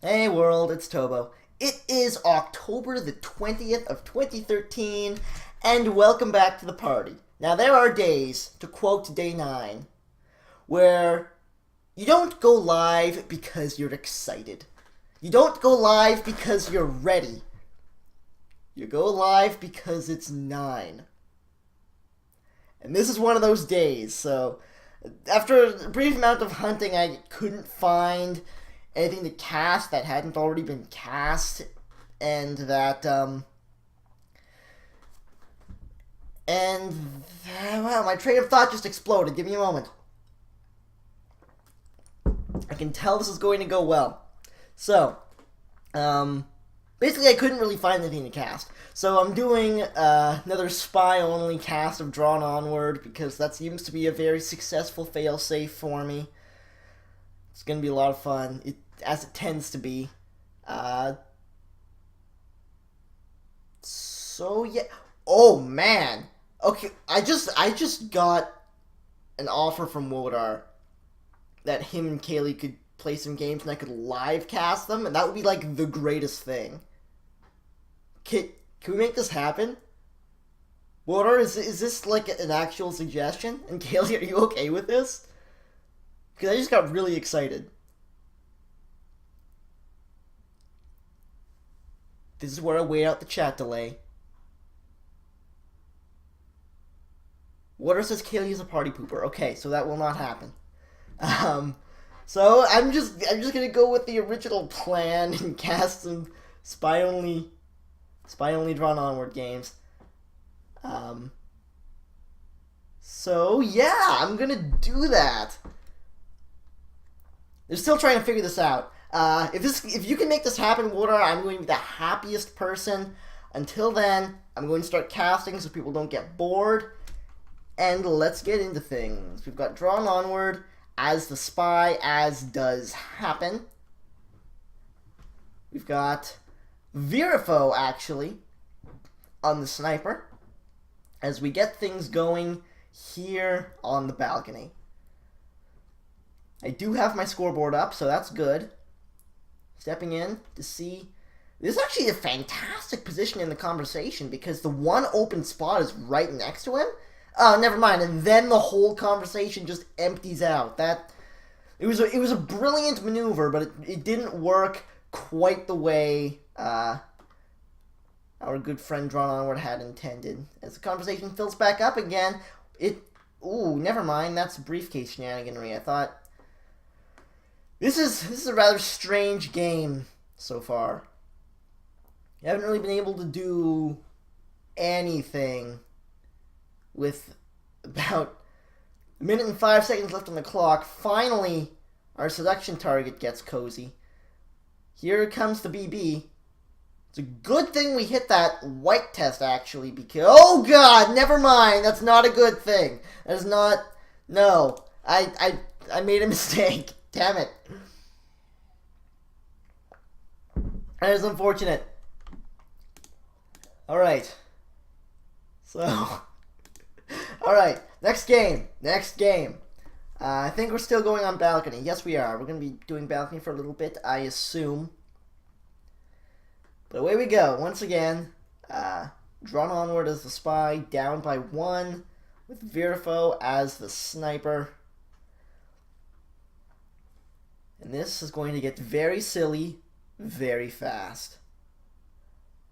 Hey world, it's Tobo. It is October the 20th of 2013, and welcome back to the party. Now there are days, to quote day 9, where you don't go live because you're excited. You don't go live because you're ready. You go live because it's 9. And this is one of those days, so after a brief amount of hunting, I couldn't find anything to cast that hadn't already been cast, and well, my train of thought just exploded. Give me a moment. I can tell this is going to go well. So, basically I couldn't really find anything to cast. So I'm doing another spy-only cast of Drawn Onward, because that seems to be a very successful failsafe for me. It's going to be a lot of fun, as it tends to be. So yeah. Oh man. Okay, I just got an offer from Wodar that him and Kaylee could play some games and I could live cast them, and that would be like the greatest thing. Can we make this happen? Wodar, is this like an actual suggestion? And Kaylee, are you okay with this? Because I just got really excited. This is where I wait out the chat delay. Water says Kaylee is a party pooper. Okay, so that will not happen. So I'm just gonna go with the original plan and cast some spy only Drawn Onward games. So yeah, I'm gonna do that. They're still trying to figure this out. If you can make this happen, Water, I'm going to be the happiest person. Until then, I'm going to start casting so people don't get bored. And let's get into things. We've got Drawn Onward as the spy, as does happen. We've got Virifo, actually, on the sniper, as we get things going here on the balcony. I do have my scoreboard up, so that's good. Stepping in to see. This is actually a fantastic position in the conversation, because the one open spot is right next to him. Oh, never mind. And then the whole conversation just empties out. It was a brilliant maneuver, but it didn't work quite the way our good friend Drawn Onward had intended. As the conversation fills back up again, never mind. That's briefcase shenaniganry. I thought this is a rather strange game so far. You haven't really been able to do anything with about a minute and 5 seconds left on the clock. Finally, our seduction target gets cozy. Here comes the BB. It's a good thing we hit that white test, actually, because... Oh, God! Never mind! That's not a good thing. That is not... No. I made a mistake. Damn it. That is unfortunate. Alright. So... Alright, next game. I think we're still going on balcony. Yes, we are. We're going to be doing balcony for a little bit, I assume. But away we go. Once again, Drawn Onward as the spy, down by 1, with Virifo as the sniper. And this is going to get very silly very fast.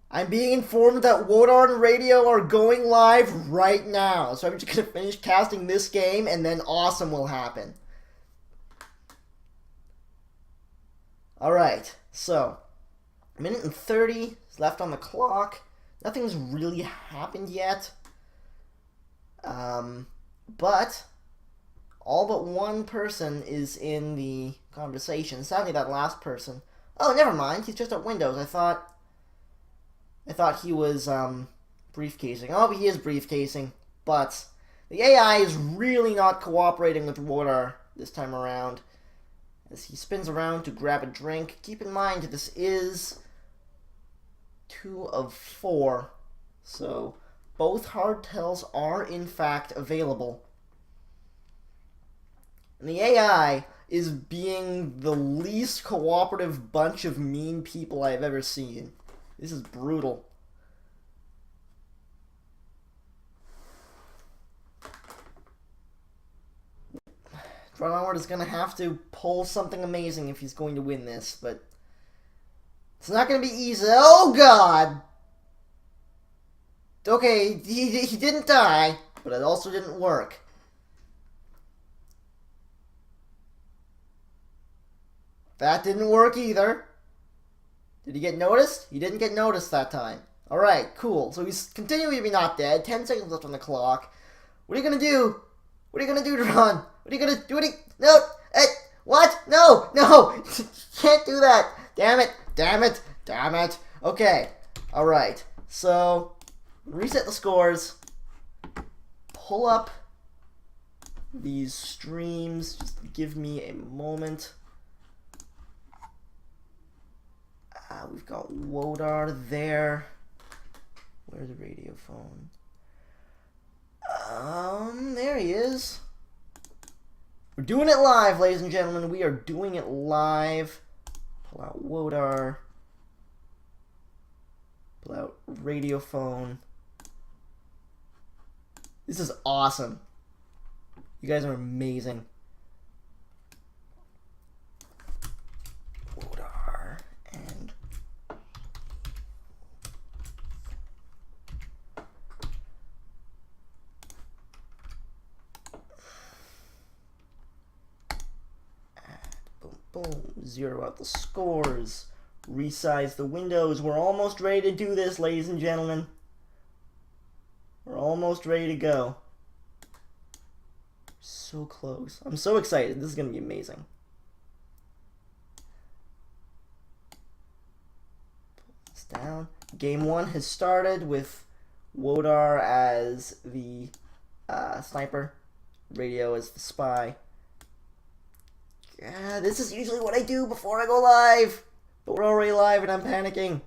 I'm being informed that Wodar and Radio are going live right now. So I'm just going to finish casting this game, and then awesome will happen. Alright, so a minute and 30 is left on the clock. Nothing's really happened yet. But all but one person is in the conversation. Sadly, that last person. Oh, never mind. He's just at Windows. I thought he was briefcasing. Oh, but he is briefcasing. But the AI is really not cooperating with Wodar this time around, as he spins around to grab a drink. Keep in mind, this is 2 of 4, so both hardtails are in fact available. And the AI is being the least cooperative bunch of mean people I've ever seen. This is brutal. Ron Onward is going to have to pull something amazing if he's going to win this, but it's not going to be easy. Oh, God! Okay, he didn't die, but it also didn't work. That didn't work either. Did he get noticed? He didn't get noticed that time. Alright, cool. So he's continuing to be not dead. 10 seconds left on the clock. What are you going to do? What are you going to do, Ron? What are you going to do? No! What? No! No! Can't do that! Damn it! Damn it! Damn it! Okay. Alright. So, reset the scores. Pull up these streams. Just give me a moment. We've got Wodar there. Where's the radio phone? There he is. We're doing it live, ladies and gentlemen. We are doing it live. Pull out Wodar. Pull out radio phone. This is awesome. You guys are amazing. Wodar and boom, zero out the scores, resize the windows. We're almost ready to do this, ladies and gentlemen. We're almost ready to go. So close. I'm so excited. This is going to be amazing. Pull this down. Game 1 has started with Wodar as the sniper, radio as the spy. Yeah, this is usually what I do before I go live, but we're already live and I'm panicking.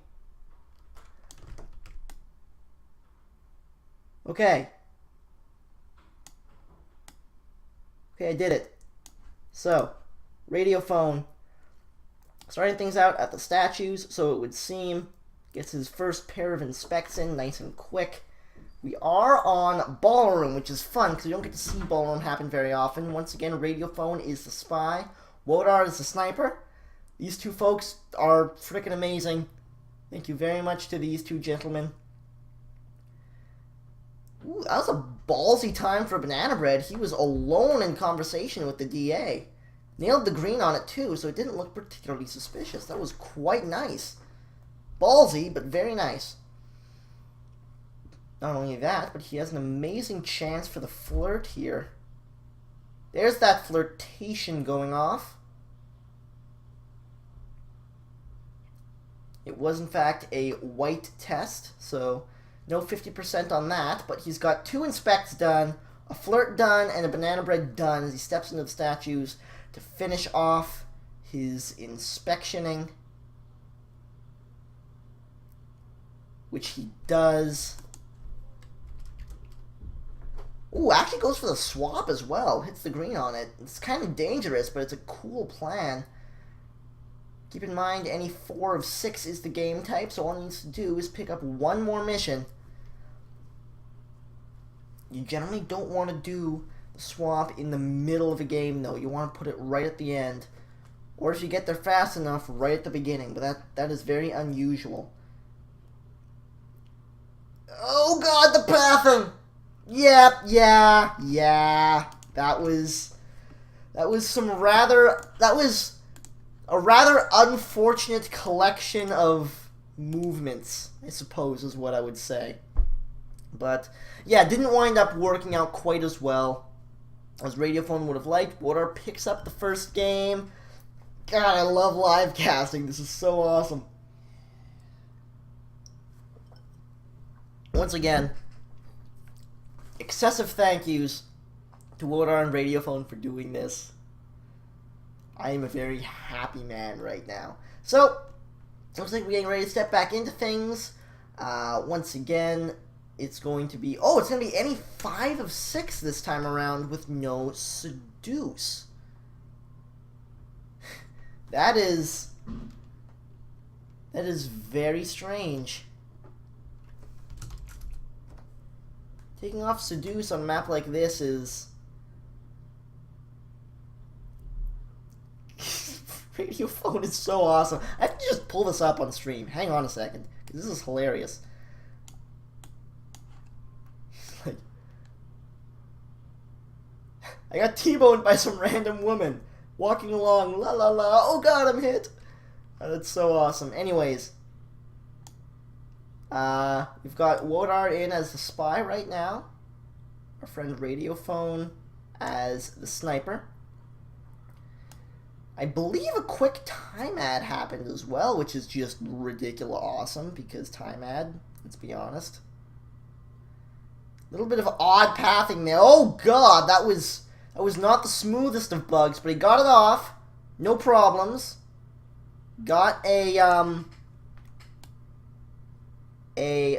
Okay. Okay, I did it. So, radio phone. Starting things out at the statues, so it would seem. Gets his first pair of inspects in, nice and quick. We are on Ballroom, which is fun, because we don't get to see Ballroom happen very often. Once again, radio phone is the spy. Wodar is the sniper. These two folks are freaking amazing. Thank you very much to these two gentlemen. Ooh, that was a ballsy time for Banana Bread. He was alone in conversation with the DA. Nailed the green on it too, so it didn't look particularly suspicious. That was quite nice. Ballsy, but very nice. Not only that, but he has an amazing chance for the flirt here. There's that flirtation going off. It was, in fact, a white test, so no 50% on that, but he's got 2 inspects done, a flirt done, and a banana bread done as he steps into the statues to finish off his inspectioning, which he does. Ooh, actually goes for the swap as well. Hits the green on it. It's kind of dangerous, but it's a cool plan. Keep in mind, any 4 of 6 is the game type, so all he needs to do is pick up 1 more mission. You generally don't want to do the swap in the middle of a game, though. You want to put it right at the end. Or if you get there fast enough, right at the beginning. But that is very unusual. Oh god, the pathing! Yep, yeah. That was a rather unfortunate collection of movements, I suppose, is what I would say. But, yeah, didn't wind up working out quite as well as Radiophone would have liked. Wodar picks up the first game. God, I love live casting. This is so awesome. Once again, excessive thank yous to Wodar and Radiophone for doing this. I am a very happy man right now. So, looks like we're getting ready to step back into things. Once again, it's going to be any 5 of 6 this time around with no seduce. That is very strange. Taking off Seduce on a map like this is... Radiophone is so awesome. I have to just pull this up on stream. Hang on a second. This is hilarious. Like, I got T-boned by some random woman walking along. La la la. Oh god, I'm hit. That's so awesome. Anyways. We've got Wodar in as the spy right now. Our friend Radiophone as the sniper. I believe a quick time ad happened as well, which is just ridiculous awesome, because time ad, let's be honest. A little bit of odd pathing there. Oh god, that was not the smoothest of bugs, but he got it off. No problems. Got a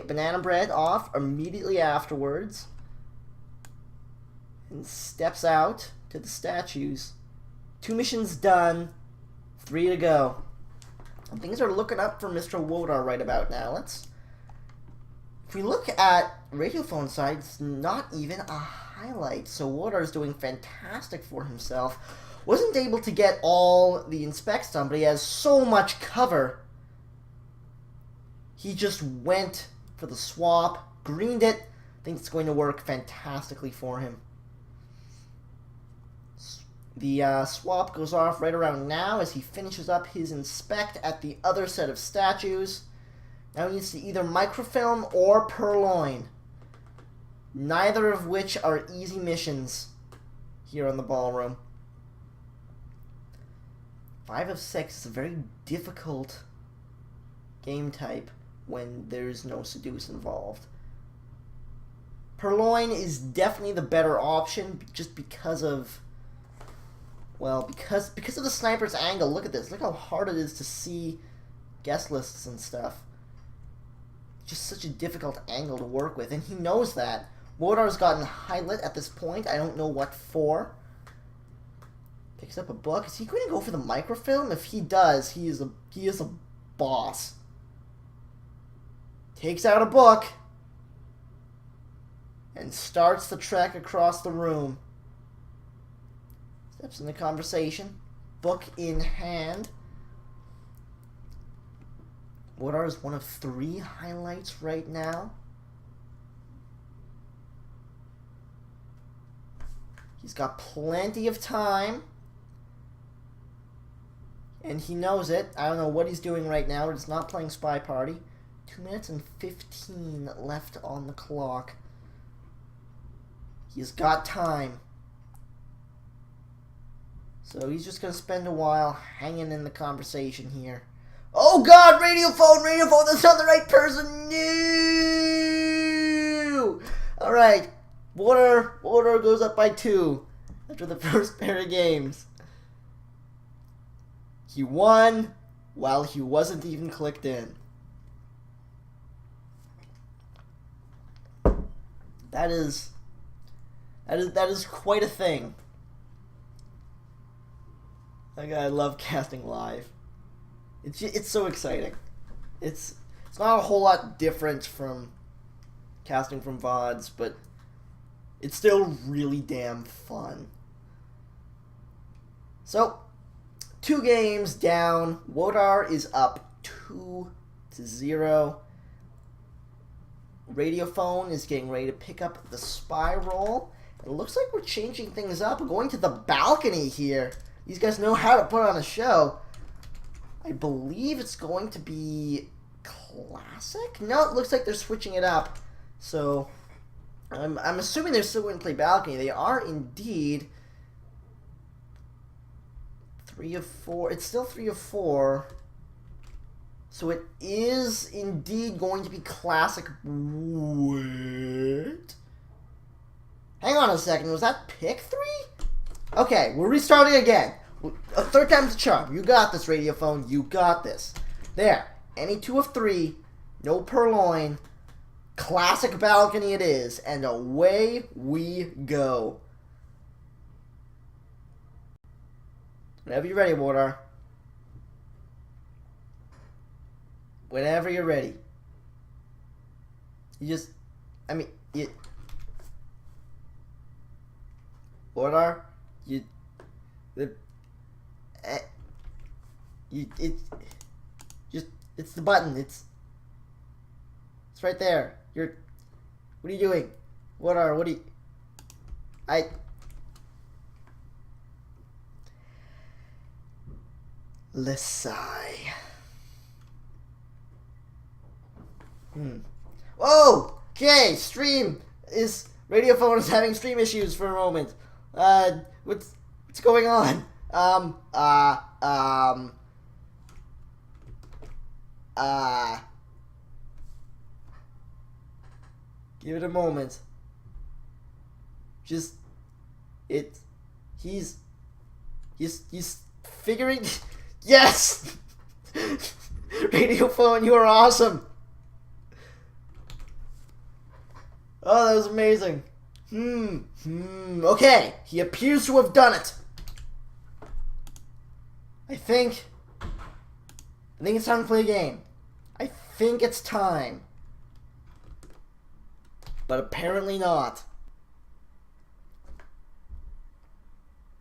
banana bread off immediately afterwards. And steps out to the statues. 2 missions done, 3 to go. And things are looking up for Mr. Wodar right about now. If we look at Radiophone side, it's not even a highlight. So Wodar's doing fantastic for himself. Wasn't able to get all the inspects done, but he has so much cover. He just went for the swap, greened it. I think it's going to work fantastically for him. The swap goes off right around now as he finishes up his inspect at the other set of statues. Now he needs to either microfilm or purloin. Neither of which are easy missions here on the ballroom. 5 of 6 is a very difficult game type when there's no seduce involved. Purloin is definitely the better option just because of... Well, because of the sniper's angle. Look at this. Look how hard it is to see guest lists and stuff. Just such a difficult angle to work with, and he knows that. Wodar's gotten highlight at this point. I don't know what for. Picks up a book. Is he going to go for the microfilm? If he does, he is a boss. Takes out a book and starts the trek across the room. Steps in the conversation, book in hand. Wodar is one of 3 highlights right now. He's got plenty of time. And he knows it. I don't know what he's doing right now. It's not playing Spy Party. 2 minutes and 15 left on the clock. He's got time. So he's just going to spend a while hanging in the conversation here. Oh god, Radiophone, that's not the right person. No! Alright, Wodar goes up by 2 after the first pair of games. He won while he wasn't even clicked in. That is quite a thing. Like, I love casting live. It's so exciting. It's not a whole lot different from casting from VODs, but it's still really damn fun. So, 2 games down. Wodar is up 2-0. Radiophone is getting ready to pick up the spy role. It looks like we're changing things up. We're going to the balcony here. These guys know how to put on a show. I believe it's going to be classic? No, it looks like they're switching it up. So, I'm assuming they're still going to play balcony. They are indeed 3 of 4. It's still 3 of 4. So it is indeed going to be classic. What? Hang on a second. Was that pick 3? Okay, we're restarting again. 3rd time's the charm. You got this, Radiophone. You got this. There. Any 2 of 3. No purloin. Classic balcony it is. And away we go. Whenever you're ready, Wodar. Whenever you're ready. You just, I mean, what are you? It's the button. It's right there. What are you doing? What do you? Lesai. Whoa! Okay, Radiophone is having stream issues for a moment. What's going on? Give it a moment. He's figuring. Yes! Radiophone, you are awesome. Oh, that was amazing. Okay, he appears to have done it. I think it's time to play a game. I think it's time. But apparently not.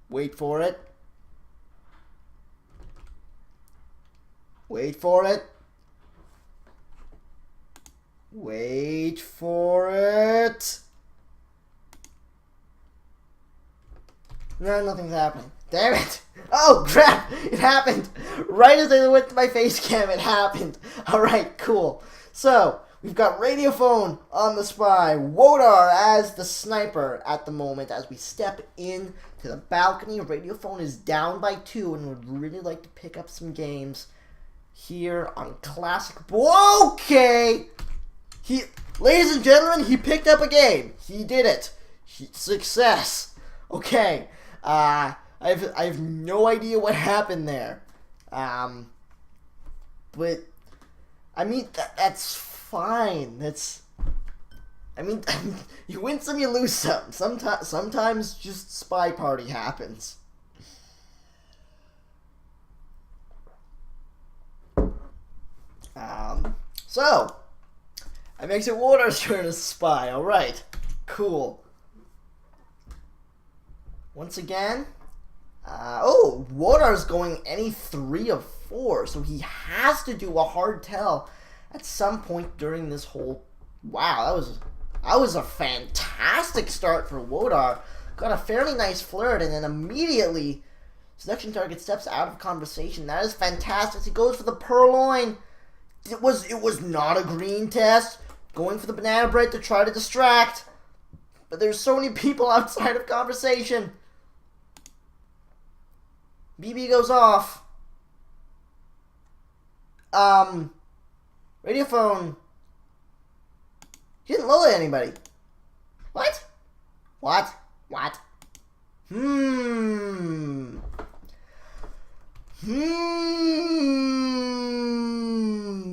Wait for it. Wait for it. Wait for it. No, nothing's happening. Damn it! Oh, crap! It happened! Right as I went to my face cam, it happened. Alright, cool. So, we've got Radiophone on the spy, Wodar as the sniper at the moment as we step in to the balcony. Radiophone is down by 2 and would really like to pick up some games here on Classic. Okay! Ladies and gentlemen, he picked up a game. He did it. Success. Okay. I have no idea what happened there. But I mean that's fine. I mean you win some, you lose some. Sometimes just spy party happens. So it makes it Water's turn to spy. All right, cool. Once again, Water's going any 3 of 4, so he has to do a hard tell at some point during this whole. Wow, that was a fantastic start for Wodar. Got a fairly nice flirt, and then immediately selection target steps out of conversation. That is fantastic. He goes for the purloin. It was not a green test. Going for the banana bread to try to distract. But there's so many people outside of conversation. BB goes off. Radiophone. He didn't load anybody. What? What?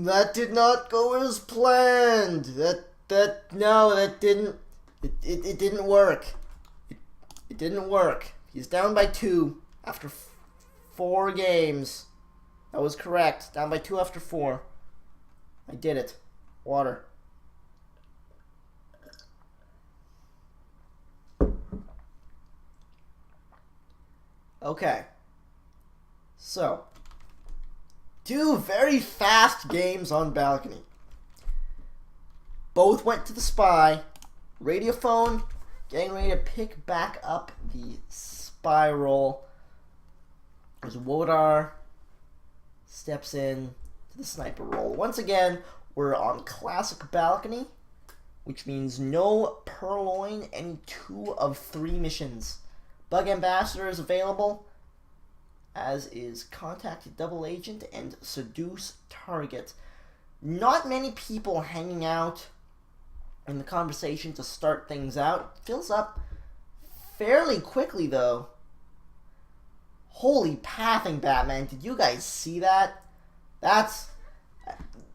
That did not go as planned. No, that didn't. It didn't work. It didn't work. He's down by 2 after 4 games. That was correct. Down by 2 after 4. I did it. Water. Okay. So, 2 very fast games on balcony. Both went to the spy. Radiophone getting ready to pick back up the spy role as Wodar steps in to the sniper role. Once again, we're on classic balcony, which means no purloin, any 2 of 3 missions. Bug Ambassador is available, as is Contact a Double Agent and Seduce Target. Not many people hanging out in the conversation to start things out. Fills up fairly quickly, though. Holy pathing, Batman. Did you guys see that? That's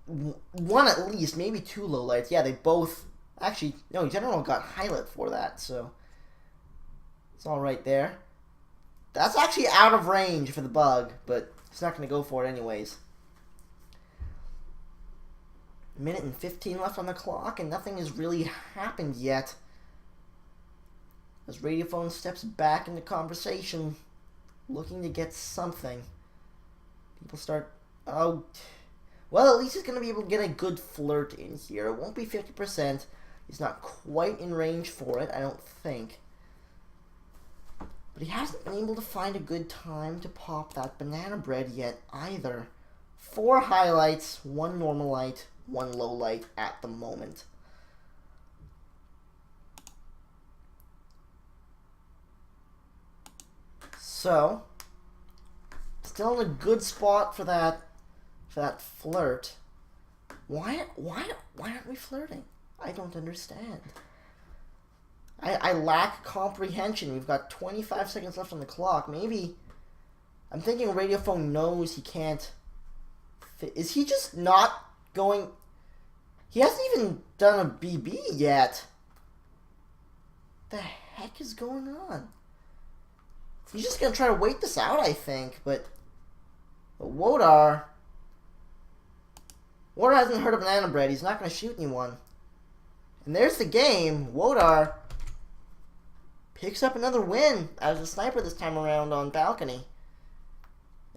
1 at least, maybe 2 lowlights. Yeah, they both. Actually, no, General got highlight for that, so it's all right there. That's actually out of range for the bug, but he's not going to go for it anyways. minute and 15 left on the clock, and nothing has really happened yet. As Radiophone steps back into conversation, looking to get something. People start, oh, well, at least he's going to be able to get a good flirt in here. It won't be 50%. He's not quite in range for it, I don't think. But he hasn't been able to find a good time to pop that banana bread yet either. 4 highlights, 1 normal light, 1 low light at the moment. So, still in a good spot for that flirt. Why aren't we flirting? I don't understand. I lack comprehension. We've got 25 seconds left on the clock. Maybe I'm thinking Radiophone knows he can't. Is he just not going? He hasn't even done a BB yet. The heck is going on? He's just gonna try to wait this out, I think. But Wodar hasn't heard of banana bread. He's not gonna shoot anyone. And there's the game. Wodar picks up another win as a sniper this time around on balcony.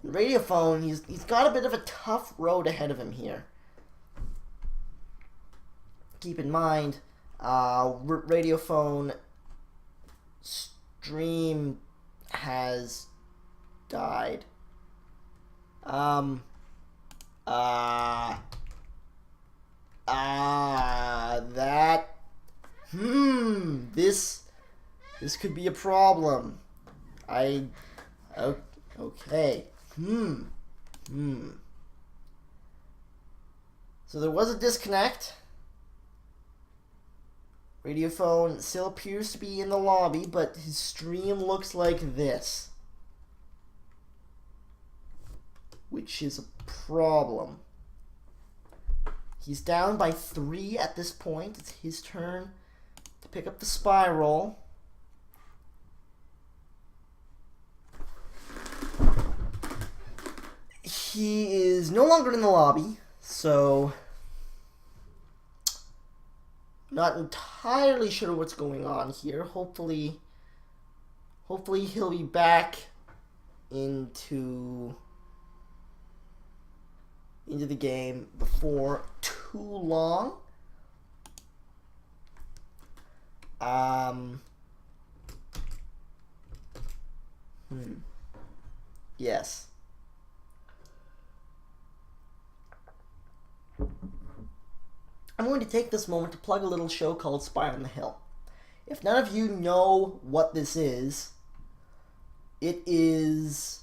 And Radiophone, he's got a bit of a tough road ahead of him here. Keep in mind, Radiophone stream has died. This could be a problem. Okay. So there was a disconnect. Radiophone still appears to be in the lobby, but his stream looks like this, which is a problem. He's down by 3 at this point. It's his turn to pick up the spiral. He is no longer in the lobby, so not entirely sure what's going on here. Hopefully he'll be back into the game before too long. Yes. I'm going to take this moment to plug a little show called Spy on the Hill. If none of you know what this is, it is...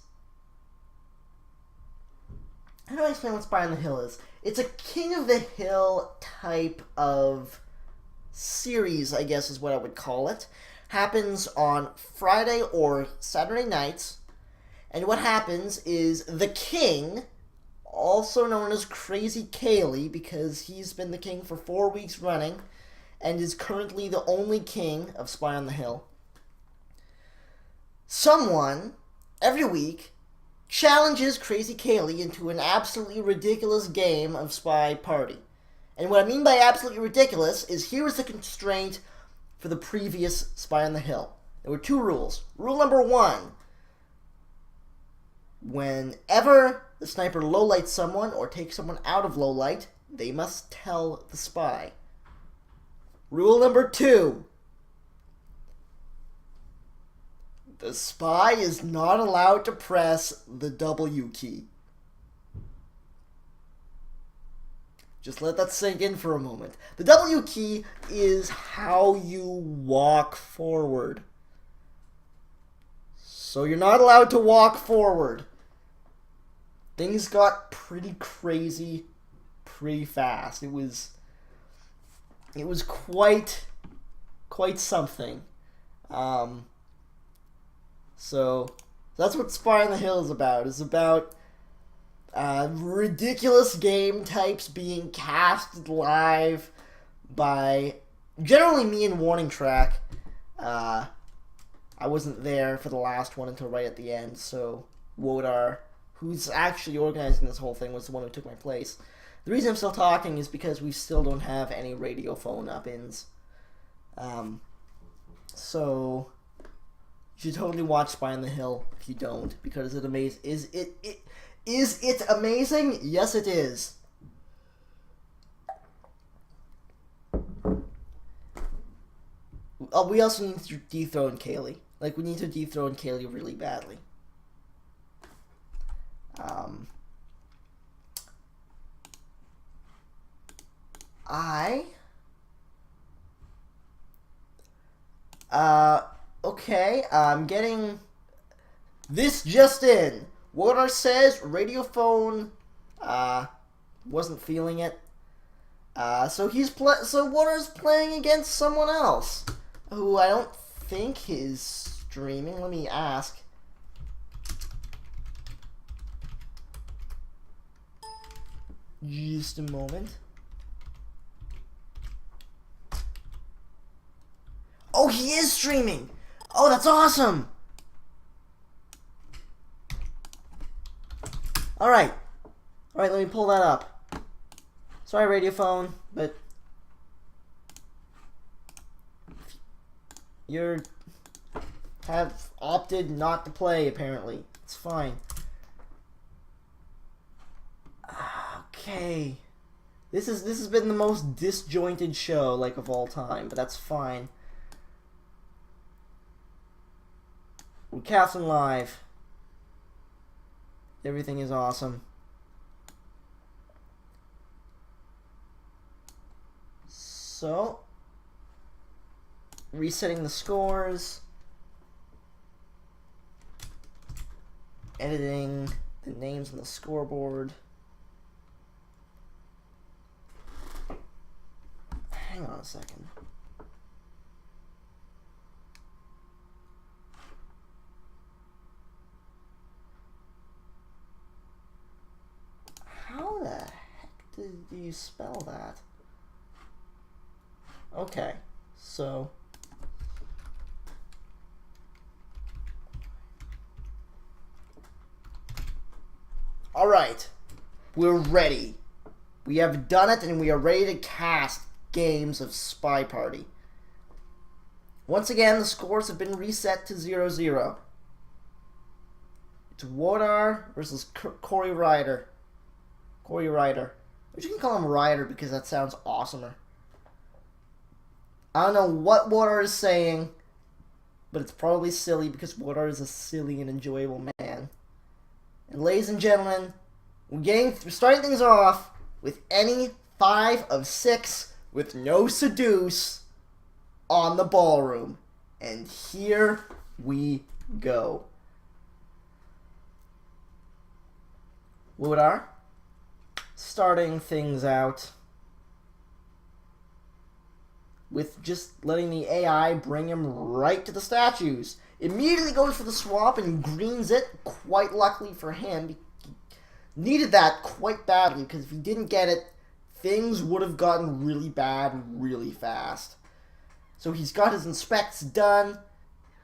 How do I explain what Spy on the Hill is? It's a King of the Hill type of series, I guess is what I would call it. Happens on Friday or Saturday nights. And what happens is the king, also known as KrazyCaley, because he's been the king for 4 weeks running and is currently the only king of Spy on the Hill. Someone, every week, challenges KrazyCaley into an absolutely ridiculous game of Spy Party. And what I mean by absolutely ridiculous is here is the constraint for the previous Spy on the Hill. There were 2 rules. Rule number 1, whenever the sniper low-lights someone or takes someone out of low-light, they must tell the spy. Rule number 2, the spy is not allowed to press the W key. Just let that sink in for a moment. The W key is how you walk forward. So you're not allowed to walk forward. Things got pretty crazy pretty fast. It was quite something. So that's what Spy on the Hill is about. It's about ridiculous game types being cast live by generally me and Warning Track. I wasn't there for the last one until right at the end, so Wodar, who's actually organizing this whole thing, was the one who took my place. The reason I'm still talking is because we still don't have any radio phone up-ins. So you should totally watch Spy on the Hill if you don't, because it amazing. Is it amazing? Yes, it is. We also need to dethrone Kaylee. Like, we need to dethrone Kaylee really badly. Okay, I'm getting this just in. Water says radio phone, wasn't feeling it. So Water's playing against someone else, who I don't think is streaming. Let me ask. Just a moment. Oh, he is streaming! Oh, that's awesome! Alright. Alright, let me pull that up. Sorry, radio phone, but you have opted not to play, apparently. It's fine. Okay. This has been the most disjointed show, like, of all time, but that's fine. We're casting live. Everything is awesome. So, resetting the scores. Editing the names on the scoreboard. Hang on a second. How the heck did you spell that? Okay, so alright, we're ready. We have done it, and we are ready to cast games of Spy Party. Once again, the scores have been reset to 0-0. It's Wodar versus KrazyCaley. KrazyCaley. But you can call him Ryder because that sounds awesomer. I don't know what Wodar is saying, but it's probably silly because Wodar is a silly and enjoyable man. And ladies and gentlemen, we're starting things off with any 5 of 6 with no seduce on the ballroom. And here we go. Wodar, starting things out with just letting the AI bring him right to the statues. Immediately goes for the swap and greens it, quite luckily for him. He needed that quite badly, because if he didn't get it, things would have gotten really bad really fast. So he's got his inspects done.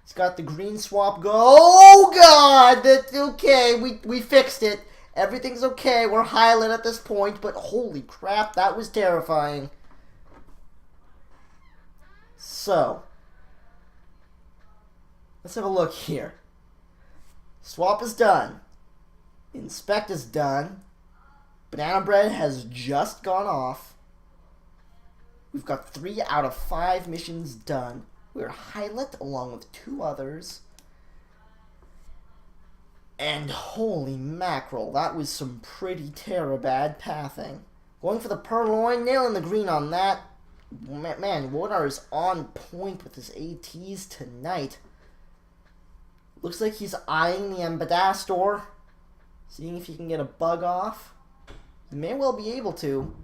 He's got the green swap go. Oh god! That's okay, we fixed it. Everything's okay, we're highlit at this point, but holy crap, that was terrifying. So, let's have a look here. Swap is done. Inspect is done. Banana bread has just gone off. We've got 3 out of 5 missions done. We're highlit along with 2 others. And holy mackerel, that was some pretty bad pathing. Going for the purloin, nailing the green on that. Man, Wodar is on point with his ATs tonight. Looks like he's eyeing the Ambassador, seeing if he can get a bug off. He may well be able to.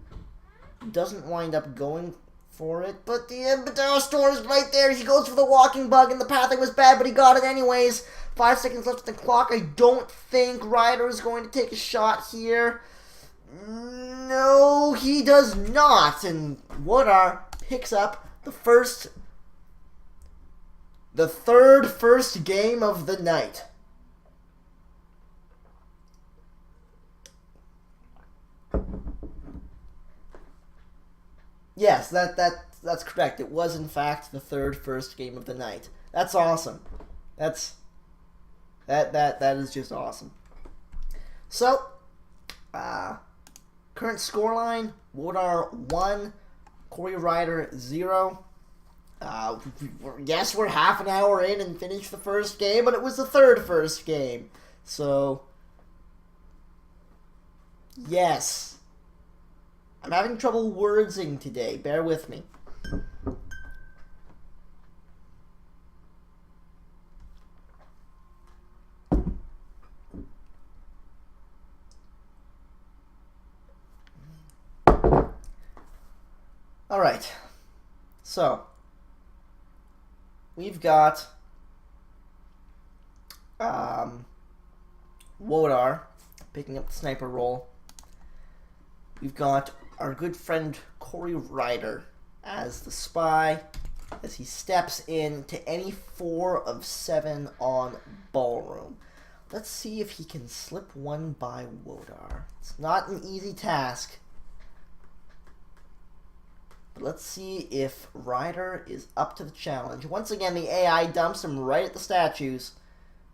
He doesn't wind up going for it, but the Ambassador is right there. He goes for the walking bug, and the pathing was bad, but he got it anyways. 5 seconds left on the clock. I don't think Ryder is going to take a shot here. No, he does not. And Wodar picks up the third first game of the night. Yes, that's correct. It was in fact the third first game of the night. That's awesome. That is just awesome. So, current scoreline: Wodar 1, KrazyCaley 0. Yes, we're half an hour in and finished the first game, but it was the third first game. So, yes. I'm having trouble wordsing today. Bear with me. Alright. So, we've got Wodar picking up the sniper role. We've got our good friend KrazyCaley as the spy as he steps in to any 4 of 7 on ballroom. Let's see if he can slip one by Wodar. It's not an easy task. But let's see if Ryder is up to the challenge. Once again, the AI dumps him right at the statues,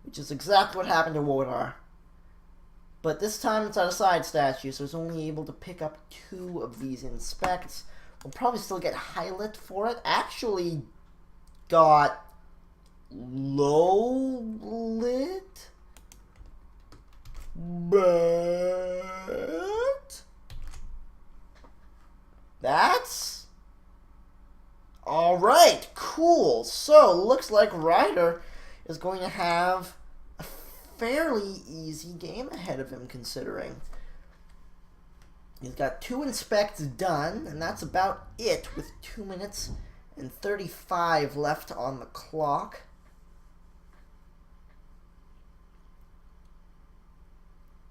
which is exactly what happened to Wodar. But this time it's on a side statue, so it's only able to pick up 2 of these inspects. We'll probably still get highlight for it. Actually got low lit, but that's alright, cool. So looks like Ryder is going to have a fairly easy game ahead of him, considering he's got 2 inspects done, and that's about it, with 2 minutes and 35 left on the clock.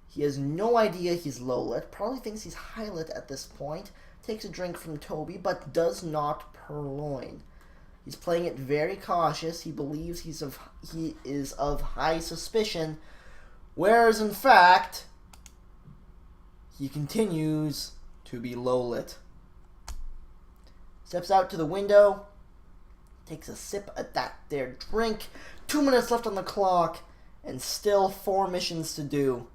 He has no idea he's low lit, probably thinks he's high lit at this point. Takes a drink from Toby, but does not purloin. He's playing it very cautious. He believes he is of high suspicion, whereas in fact he continues to be low lit. Steps out to the window, takes a sip at that there drink. 2 minutes left on the clock, and still 4 missions to do.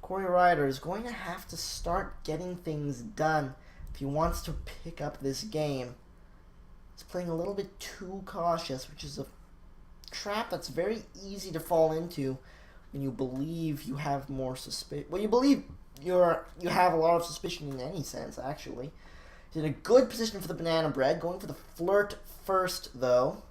KrazyCaley is going to have to start getting things done if he wants to pick up this game. He's playing a little bit too cautious, which is a trap that's very easy to fall into when you believe you have more suspicion. Well, you believe you have a lot of suspicion in any sense, actually. He's in a good position for the banana bread, going for the flirt first, though.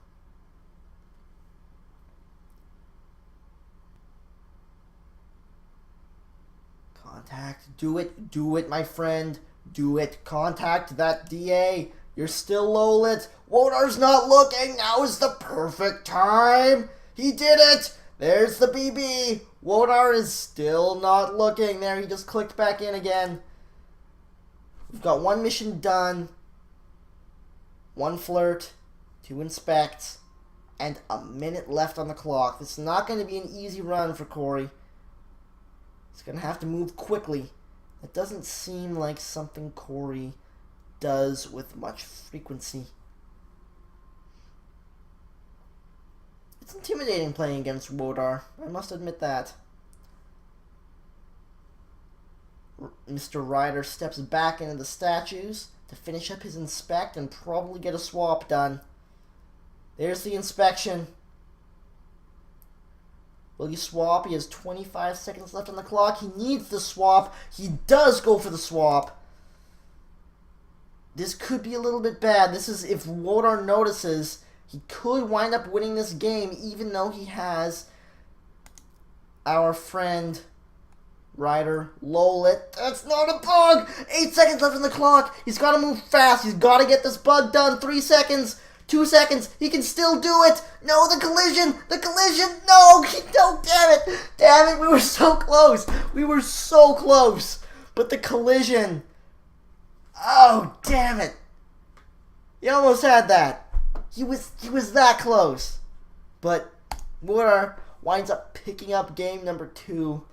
Contact. Do it, my friend. Do it. Contact that DA. You're still low lit. Wodar's not looking. Now is the perfect time. He did it. There's the BB. Wodar is still not looking. There, he just clicked back in again. We've got 1 mission done. 1 flirt. 2 inspects. And a minute left on the clock. This is not going to be an easy run for Corey. He's going to have to move quickly. It doesn't seem like something Corey does with much frequency. It's intimidating playing against Wodar, I must admit that. Mr. Ryder steps back into the statues to finish up his inspect and probably get a swap done. There's the inspection. Will you swap? He has 25 seconds left on the clock. He needs the swap. He does go for the swap. This could be a little bit bad. This is if Wodar notices. He could wind up winning this game, even though he has our friend Ryder low lit. That's not a bug! 8 seconds left on the clock. He's got to move fast. He's got to get this bug done. 3 seconds. 2 seconds. He can still do it. No, the collision. The collision. No, no, damn it. Damn it. We were so close. We were so close. But the collision. Oh, damn it. He almost had that. He was that close. But Wodar winds up picking up game number 2.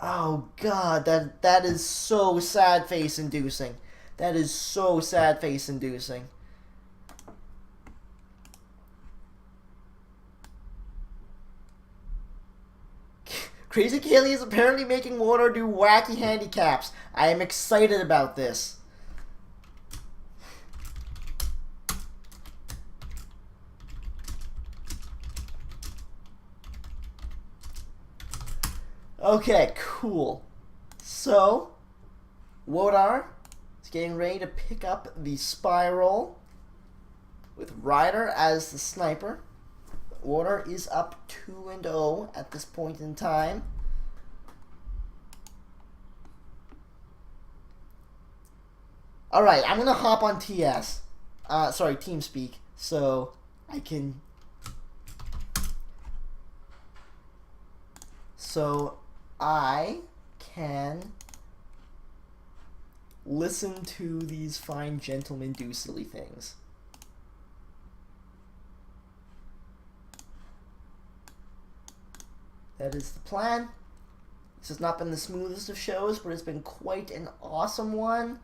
Oh god, that is so sad face inducing. That is so sad face inducing. KrazyCaley is apparently making Water do wacky handicaps. I am excited about this. Okay, cool. So, Wodar is getting ready to pick up the spiral with Ryder as the sniper. Wodar is up 2-0 at this point in time. Alright, I'm gonna hop on TeamSpeak, so I can... listen to these fine gentlemen do silly things. That is the plan. This has not been the smoothest of shows, but it's been quite an awesome one.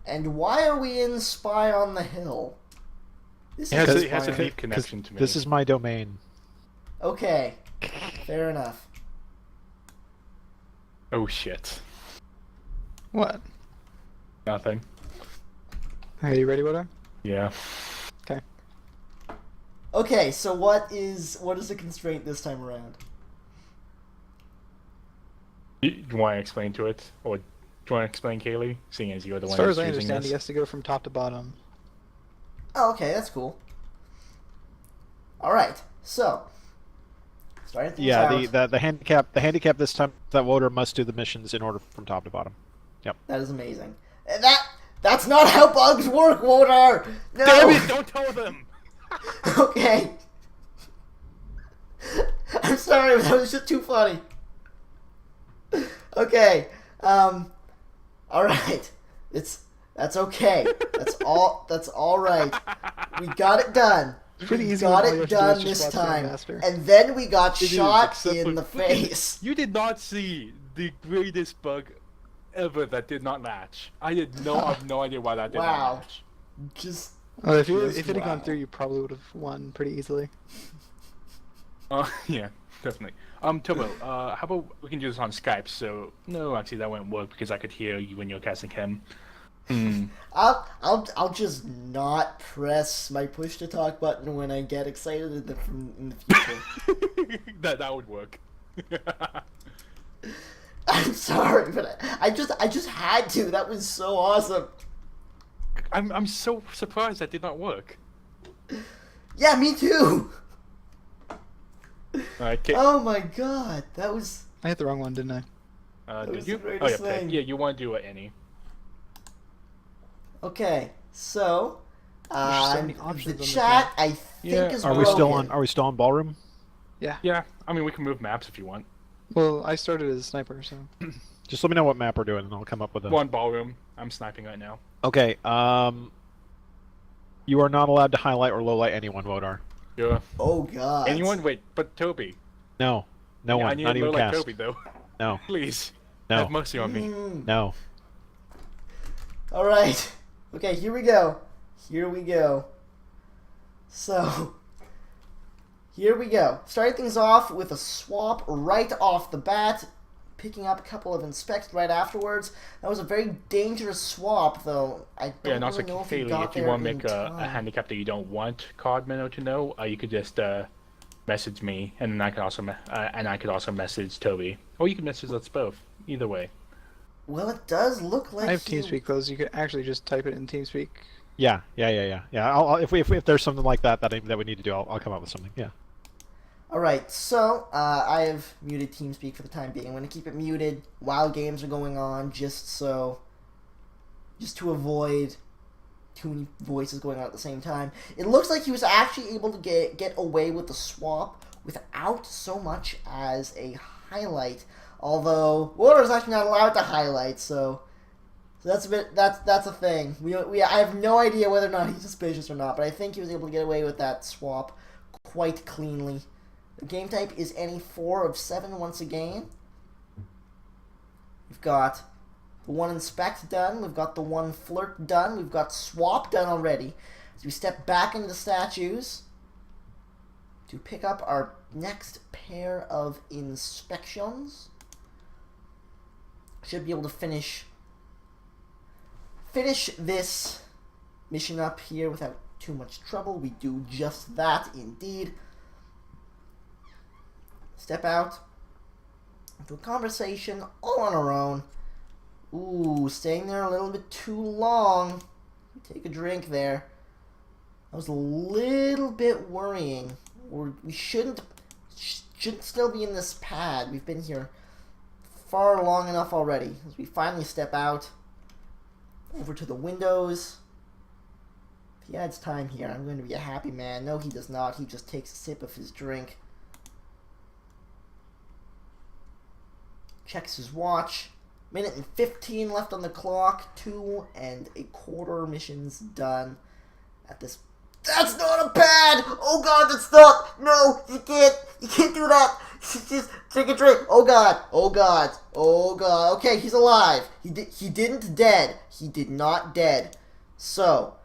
And why are we in Spy on the Hill? It has a deep connection to me. This is my domain. Okay, fair enough. Oh shit. What? Nothing. Are you ready, Woda? Yeah. Okay. Okay, so what is the constraint this time around? You want to explain to it, or do you want to explain, Kaylee? Seeing as you're the As one far who's as I choosing understand, this. he has to go from top to bottom. Oh, okay, that's cool. Alright, so starting things out. The handicap this time, that voter must do the missions in order from top to bottom. Yep. That is amazing. And that's not how bugs work, Wodar! No! Damn it! Don't tell them! Okay. I'm sorry, but that was just too funny. Okay. Alright. That's okay. That's all right. We got it done. Pretty easy. Got when all you it have to do done is just this watch the time. master. And then we got It is, shot except in for the fucking- face. You did not see the greatest bug ever that did not match. I have no idea why that did Wow. not match. Just Well, if Just it had gone wow. through, you probably would have won pretty easily. Yeah, definitely. Tobo, how about we can do this on Skype? So no, actually that wouldn't work because I could hear you when you're casting him. I'll just not press my push to talk button when I get excited in the future. that would work. I'm sorry, but I just had to. That was so awesome. I'm so surprised that did not work. Yeah, me too. Okay. Oh my god, that was. I hit the wrong one, didn't I? that was Did you? the Oh yeah, greatest thing. yeah. You want to do it, Annie? Okay, so There's so many options the on this chat I think Yeah. is Are broken. we still on ballroom? Yeah. I mean, we can move maps if you want. Well, I started as a sniper, so. Just let me know what map we're doing, and I'll come up with a. One ballroom. I'm sniping right now. Okay. You are not allowed to highlight or lowlight anyone, Wodar. Yeah. Oh god. Anyone? Wait, but Toby. No. No I one. need Not to even know like cast. Toby though. No. Please. No. Have mercy on me. No. All right. Okay, here we go. Here we go. So, here we go. Starting things off with a swap right off the bat, picking up a couple of inspects right afterwards. That was a very dangerous swap, though. I Yeah, don't and also, really know if he Kaylee, got if you there want to in make a time. handicap that you don't want Card Minnow to know, you could just message me, and then I could also message Toby, or you can message us both. Either way. Well, it does look like I have he- TeamSpeak closed. You could actually just type it in TeamSpeak. Yeah. I'll, if there's something like that we need to do, I'll come up with something. Yeah. Alright, so I have muted TeamSpeak for the time being. I'm going to keep it muted while games are going on, just to avoid too many voices going on at the same time. It looks like he was actually able to get away with the swap without so much as a highlight. Although Water's actually not allowed to highlight, so that's a thing. I have no idea whether or not he's suspicious or not, but I think he was able to get away with that swap quite cleanly. The game type is any 4 of 7 once again. We've got the 1 inspect done. We've got the 1 flirt done. We've got swap done already. As we step back into the statues to pick up our next pair of inspections. Should be able to finish this mission up here without too much trouble. We do just that indeed. Step out into a conversation all on our own. Ooh, staying there a little bit too long. Take a drink there. That was a little bit worrying. We shouldn't still be in this pad. We've been here far long enough already. As we finally step out over to the windows. If he adds time here, I'm going to be a happy man. No, he does not. He just takes a sip of his drink. Checks his watch. Minute and 15 left on the clock. 2 1/4 missions done at this. That's not a pad! Oh god, that's not! No, you can't do that! Just take a drink. Oh god, oh god, oh god. Okay, he's alive. He didn't dead. He did not dead. So,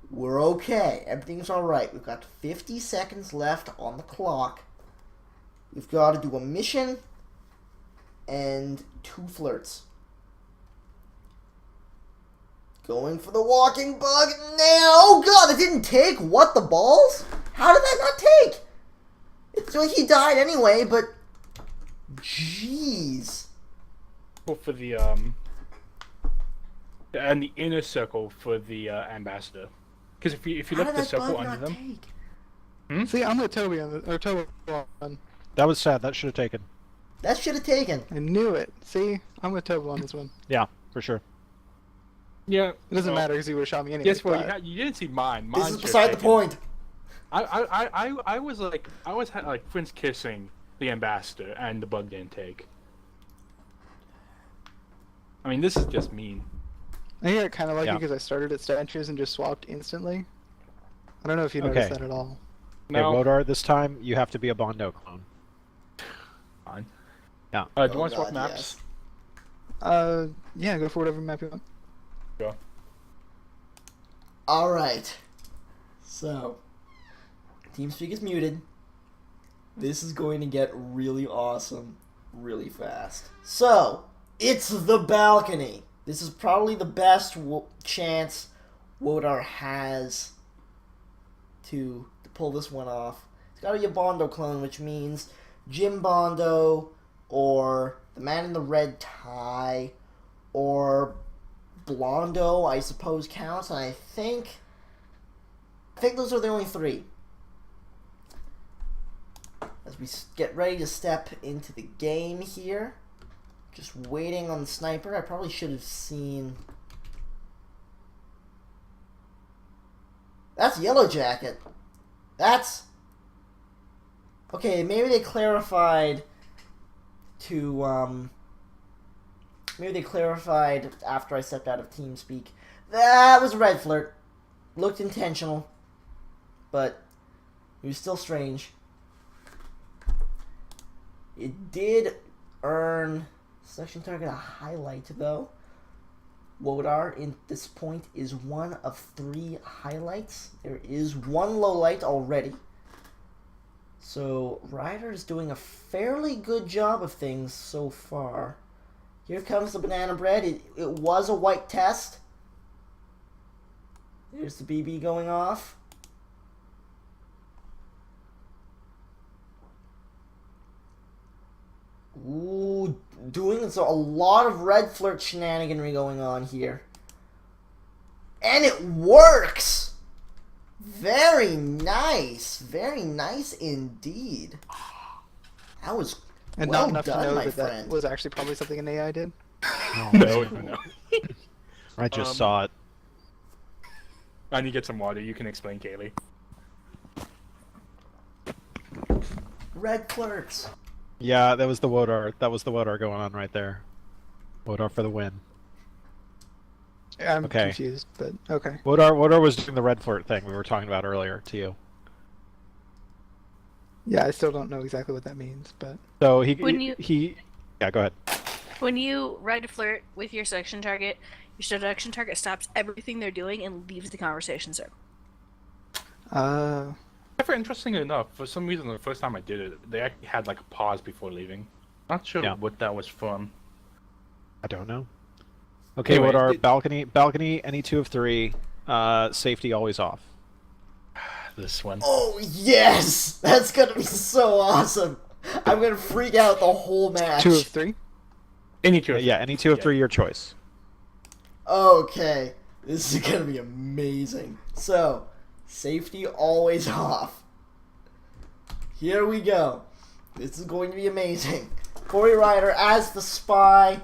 we're okay. Everything's alright. We've got 50 seconds left on the clock. We've got to do a mission and 2 flirts. Going for the walking bug now. Oh god, it didn't take. What, the balls? How did that not take? It's like he died anyway, but jeez. Well, for the and the inner circle for the ambassador, because if you How look did at the that circle bug under not them, take? See, I'm with Toby on the, or Toby on. That was sad. That should have taken. That should have taken. I knew it. See, I'm with Toby on this one. Yeah, for sure. yeah, It doesn't matter because he would have shot me anyway. Yes, well, but- you didn't see mine. This Mine is should've beside the taken. point. I was like Prince kissing the ambassador, and the bug didn't take. I mean, this is just mean. I think I kind of like Yeah. it because I started at statues and just swapped instantly. I don't know if you noticed Okay. that at all. No, Okay, Wodar, this time you have to be a Bondo clone. fine. Yeah. Do you Oh want to swap God, maps? yes. Yeah, go for whatever map you want. Go. Alright. So, TeamSpeak is muted. This is going to get really awesome really fast. So, it's the balcony. This is probably the best chance Wodar has to pull this one off. It's got to be a Bondo clone, which means Jim Bondo or the man in the red tie or Blondo, I suppose, counts. And I think those are the only 3. As we get ready to step into the game here. Just waiting on the sniper. I probably should have seen... That's Yellow Jacket. That's... Okay, maybe they clarified to, Maybe they clarified after I stepped out of TeamSpeak. That was a red flirt. Looked intentional. But it was still strange. It did earn selection target a highlight, though. Wodar, in this point, is 1 of 3 highlights. There is 1 low light already. So, Ryder is doing a fairly good job of things so far. Here comes the banana bread. It was a white test. There's the BB going off. Ooh, doing so a lot of red flirt shenaniganry going on here. And it works! Very nice indeed. That was And well not enough done, to know my that friend. that was actually probably something an AI did. No. I just saw it. I need to get some water. You can explain, Kaylee. Red flirts. Yeah, that was the Wodar. That was the Wodar going on right there. Wodar for the win. I'm Okay. confused, but okay. Wodar was doing the red flirt thing we were talking about earlier to you. Yeah, I still don't know exactly what that means, but So When you yeah, go ahead. when you ride a flirt with your seduction target stops everything they're doing and leaves the conversation circle. uh, However, interesting enough, for some reason, the first time I did it, they actually had like a pause before leaving. Not sure Yeah. what that was from. I don't know. Okay, Anyway, what are balcony? Any two of three. Safety always off. This one. Oh, yes! That's gonna be so awesome! I'm gonna freak out the whole match. 2 of 3. Any two. Yeah, any two of three, your choice. Okay, this is gonna be amazing. So, safety always off. Here we go. This is going to be amazing. Coryryder as the spy.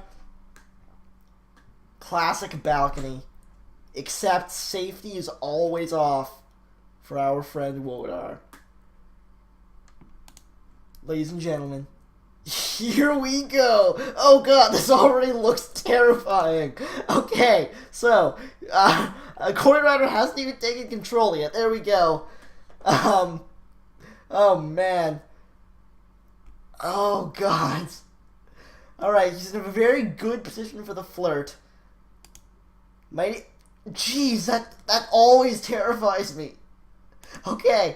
Classic balcony. Except safety is always off for our friend Wodar. Ladies and gentlemen, here we go. Oh god, this already looks terrifying. Okay, so Coryryder hasn't even taken control yet. There we go. Oh man. Oh god. All right, he's in a very good position for the flirt. Jeez, that always terrifies me. Okay,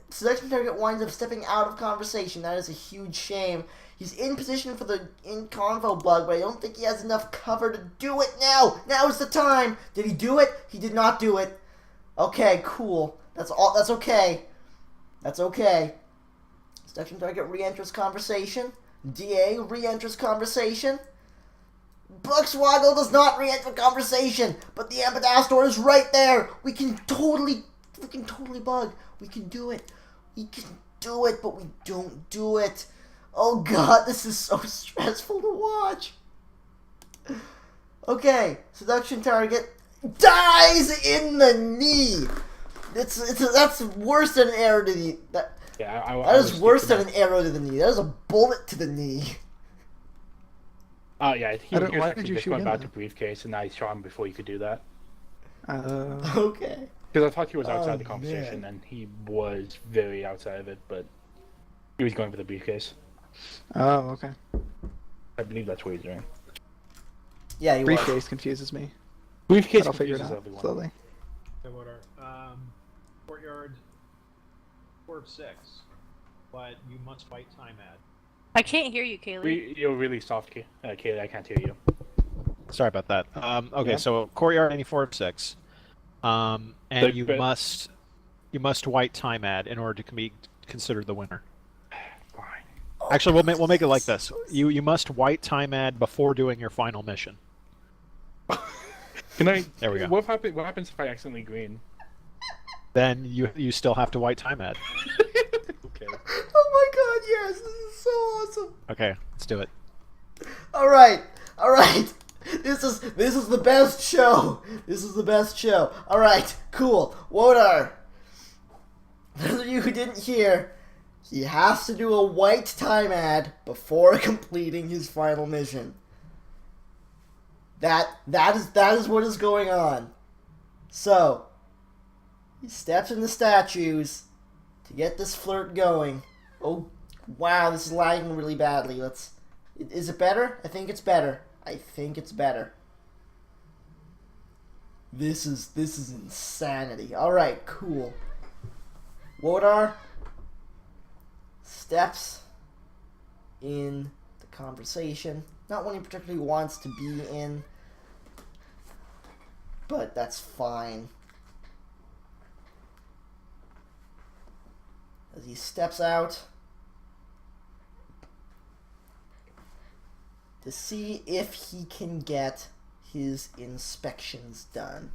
seduction target winds up stepping out of conversation. That is a huge shame. He's in position for the in-convo bug, but I don't think he has enough cover to do it now. Now's the time. Did he do it? He did not do it. Okay, cool. That's all. That's okay. That's okay. Seduction target re-enters conversation. DA re-enters conversation. Buckswoggle does not re-enter conversation, but the Ambassador is right there. We can totally bug. We can do it. We can do it, but we don't do it. Oh god, this is so stressful to watch. Okay, seduction target dies in the knee. That's worse than an arrow to the that is worse than an arrow to the knee. That is a bullet to the knee. Oh yeah, he Why was did actually you just shoot going him, about though? the briefcase, and I shot him before you could do that. Okay. Because I thought he was outside Oh, the conversation, man. and he was very outside of it, but he was going for the briefcase. Oh, okay. I believe that's what he's doing. Yeah, he was. Briefcase confuses me. Briefcase But I'll figure it confuses out everyone. slowly. Courtyard 4 of 6, but you must fight time ad. I can't hear you, Kaylee. You're really soft, Kaylee. I can't hear you. Sorry about that. Okay, Yeah. so courtyard any 4 of 6, and But- you but- must white time ad in order to be considered the winner. Fine. Actually, we'll make it like this. You must white time ad before doing your final mission. Can I? There we go. What happens if I accidentally green? Then you still have to white time ad. Okay. Oh my god, yes, this is so awesome. Okay, let's do it. All right. This is the best show. This is the best show. All right, cool. Wodar. Those of you who didn't hear, he has to do a white time ad before completing his final mission. That is what is going on. So, he steps in the statues to get this flirt going. Oh, wow, this is lagging really badly. Is it better? I think it's better. This is insanity. Alright, cool. Wodar steps in the conversation. Not one he particularly wants to be in, but that's fine. As he steps out to see if he can get his inspections done.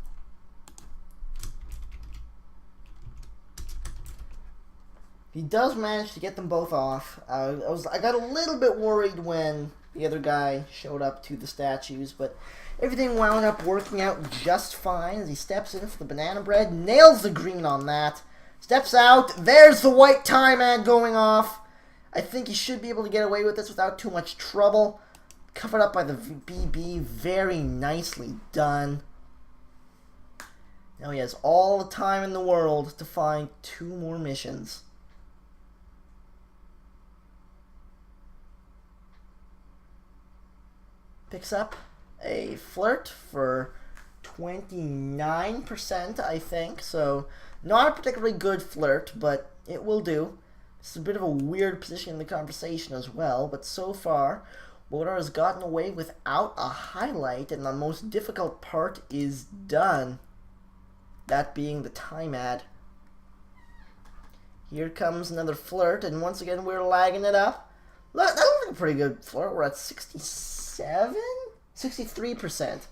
He does manage to get them both off. I got a little bit worried when the other guy showed up to the statues, but everything wound up working out just fine as he steps in for the banana bread, nails the green on that, steps out, there's the white time ad going off. I think he should be able to get away with this without too much trouble. Covered up by the BB, very nicely done. Now he has all the time in the world to find 2 more missions. picks up a flirt for 29%, I think. So not a particularly good flirt, but it will do. It's a bit of a weird position in the conversation as well, but so far, Wodar has gotten away without a highlight, and the most difficult part is done. That being the time ad. Here comes another flirt, and once again we're lagging it up. That looks like a pretty good flirt. We're at 67? 63%.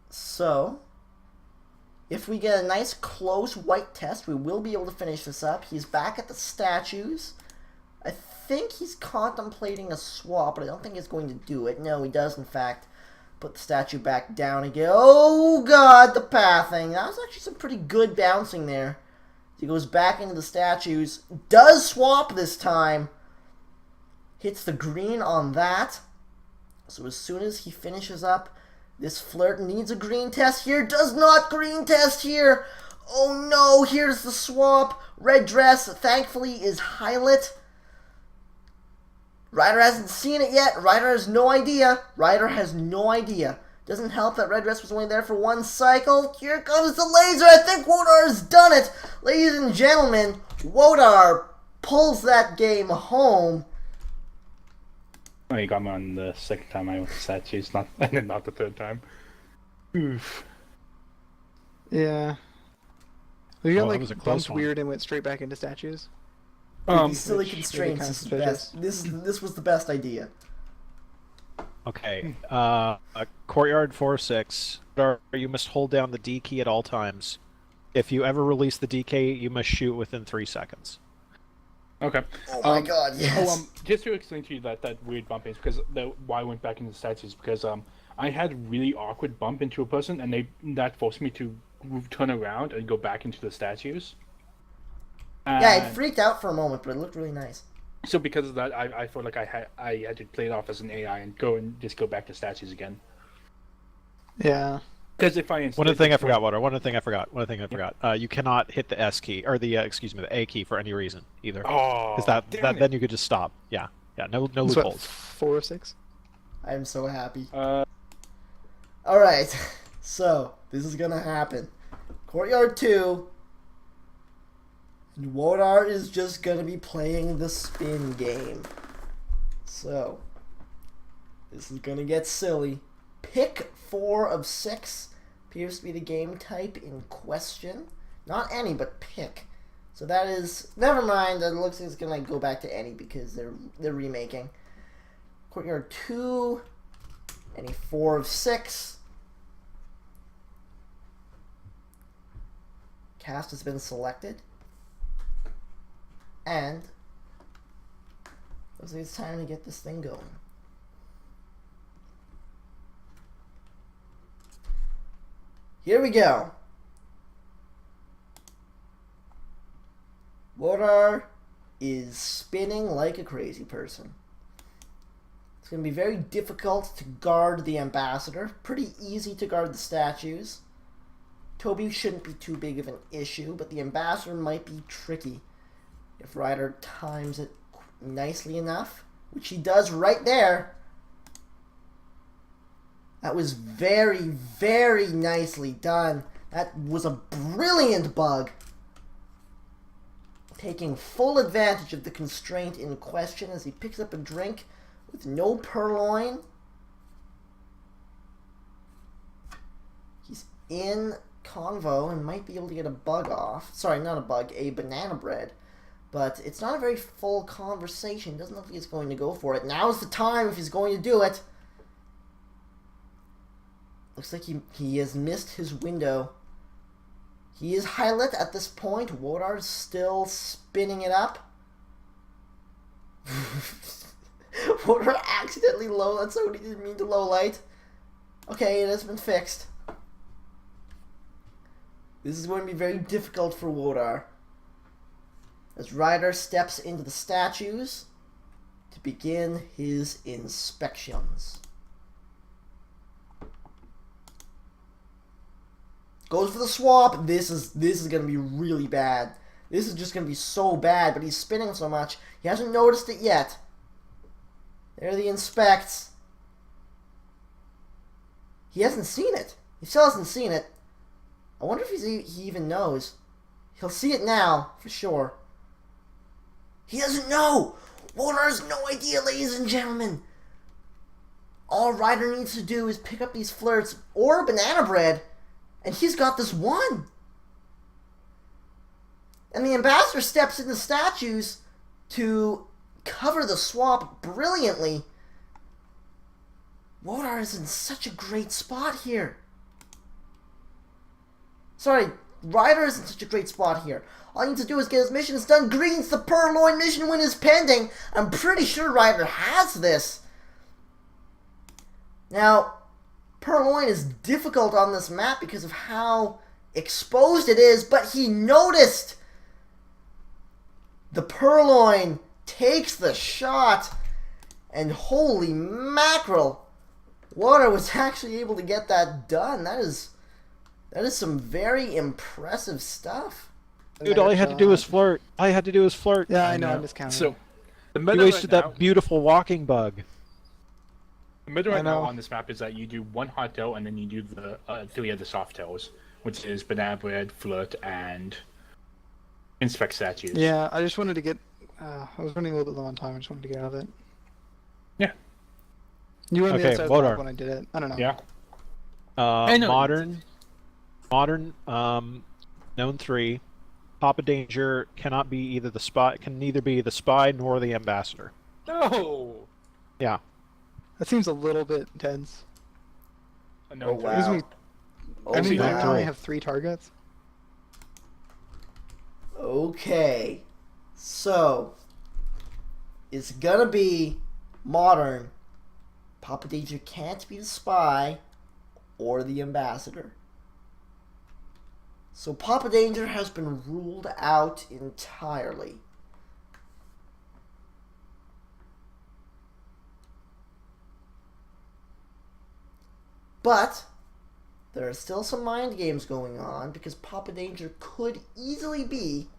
So, if we get a nice close white test, we will be able to finish this up. He's back at the statues. I think he's contemplating a swap, but I don't think he's going to do it. No, he does, in fact, put the statue back down again. Oh, God, the pathing. That was actually some pretty good bouncing there. He goes back into the statues. Does swap this time. Hits the green on that. So as soon as he finishes up, this flirt needs a green test here. Does not green test here. Oh no, here's the swap. Red dress, thankfully, is highlight. Ryder hasn't seen it yet. Ryder has no idea. Ryder has no idea. Doesn't help that red dress was only there for one cycle. Here comes the laser. I think Wodar has done it. Ladies and gentlemen, Wodar pulls that game home. Oh, you got me on the second time I went to statues, not the third time. Oof. Yeah. We got that like was a close bumped one. weird and went straight back into statues. These silly which constraints really is the kinda best. This was the best idea. Okay. Courtyard 4-6. You must hold down the D key at all times. If you ever release the D key, you must shoot within 3 seconds. Okay. Oh my God, yes. Just to explain to you that weird bump is because why I went back into the statues because I had really awkward bump into a person and that forced me to turn around and go back into the statues. Yeah, it freaked out for a moment, but it looked really nice. So because of that, I felt like I had to play it off as an AI and go back to statues again. Yeah. Because if I One thing I forgot. You cannot hit the S key or the the A key for any reason either. Oh, Because damn it. then you could just stop. Yeah. No So what, loopholes. 4 of 6? I'm so happy. Uh, Alright, so this is gonna happen. Courtyard 2. And Wodar is just gonna be playing the spin game. So, this is gonna get silly. Pick 4 of 6 appears to be the game type in question. Not any, but pick. So that is, never mind. It looks like it's gonna go back to any because they're remaking. Courtyard 2, any 4 of 6. Cast has been selected. And looks like it's time to get this thing going. Here we go. Wodar is spinning like a crazy person. It's going to be very difficult to guard the ambassador. Pretty easy to guard the statues. Toby shouldn't be too big of an issue, but the ambassador might be tricky if Ryder times it nicely enough, which he does right there. That was very, very nicely done. That was a brilliant bug. Taking full advantage of the constraint in question as he picks up a drink with no purloin. He's in convo and might be able to get a bug off. Sorry, not a bug, a banana bread. But it's not a very full conversation. Doesn't look like he's going to go for it. Now's the time if he's going to do it. Looks like he has missed his window. He is highlight at this point. Wodar's still spinning it up. Wodar accidentally low. That's what he didn't mean to low light. Okay, it has been fixed. This is going to be very difficult for Wodar. As Ryder steps into the statues to begin his inspections. Goes for the swap. This is going to be really bad. This is just going to be so bad, but he's spinning so much. He hasn't noticed it yet. There the inspects. He hasn't seen it. He still hasn't seen it. I wonder if he even knows. He'll see it now, for sure. He doesn't know! Wotar has no idea, ladies and gentlemen. All Ryder needs to do is pick up these flirts or banana bread, and he's got this one. And the ambassador steps in the statues to cover the swap brilliantly. Wotar is in such a great spot here. Sorry, Ryder is in such a great spot here. All he needs to do is get his missions done. Greens, the Purloin mission win is pending. I'm pretty sure Ryder has this. Now, Purloin is difficult on this map because of how exposed it is, but he noticed. The Purloin takes the shot, and holy mackerel, Wotar was actually able to get that done. That is some very impressive stuff. Dude, all I had to do was flirt. All I had to do was flirt. Yeah, I know. I'm just counting. So, the You meta wasted right now, that beautiful walking bug. the meta right now know. on this map is that you do one hot tail and then you do the 3 other soft tails, which is banana bread, flirt, and inspect statues. Yeah, I just wanted to get. I was running a little bit low on time. I just wanted to get out of it. Yeah. You were on the Okay, other side of the Wotar. map when I did it. I don't know. Yeah. I know. Modern, known 3. Papa Danger cannot be either the spy. Can neither be the spy nor the ambassador. No. Yeah. That seems a little bit intense. No, Oh, wow. Gives me- Oh, I mean, wow. I only have 3 targets. Okay. So, it's gonna be Modern. Papa Danger can't be the spy or the ambassador. So Papa Danger has been ruled out entirely. But there are still some mind games going on because Papa Danger could easily be...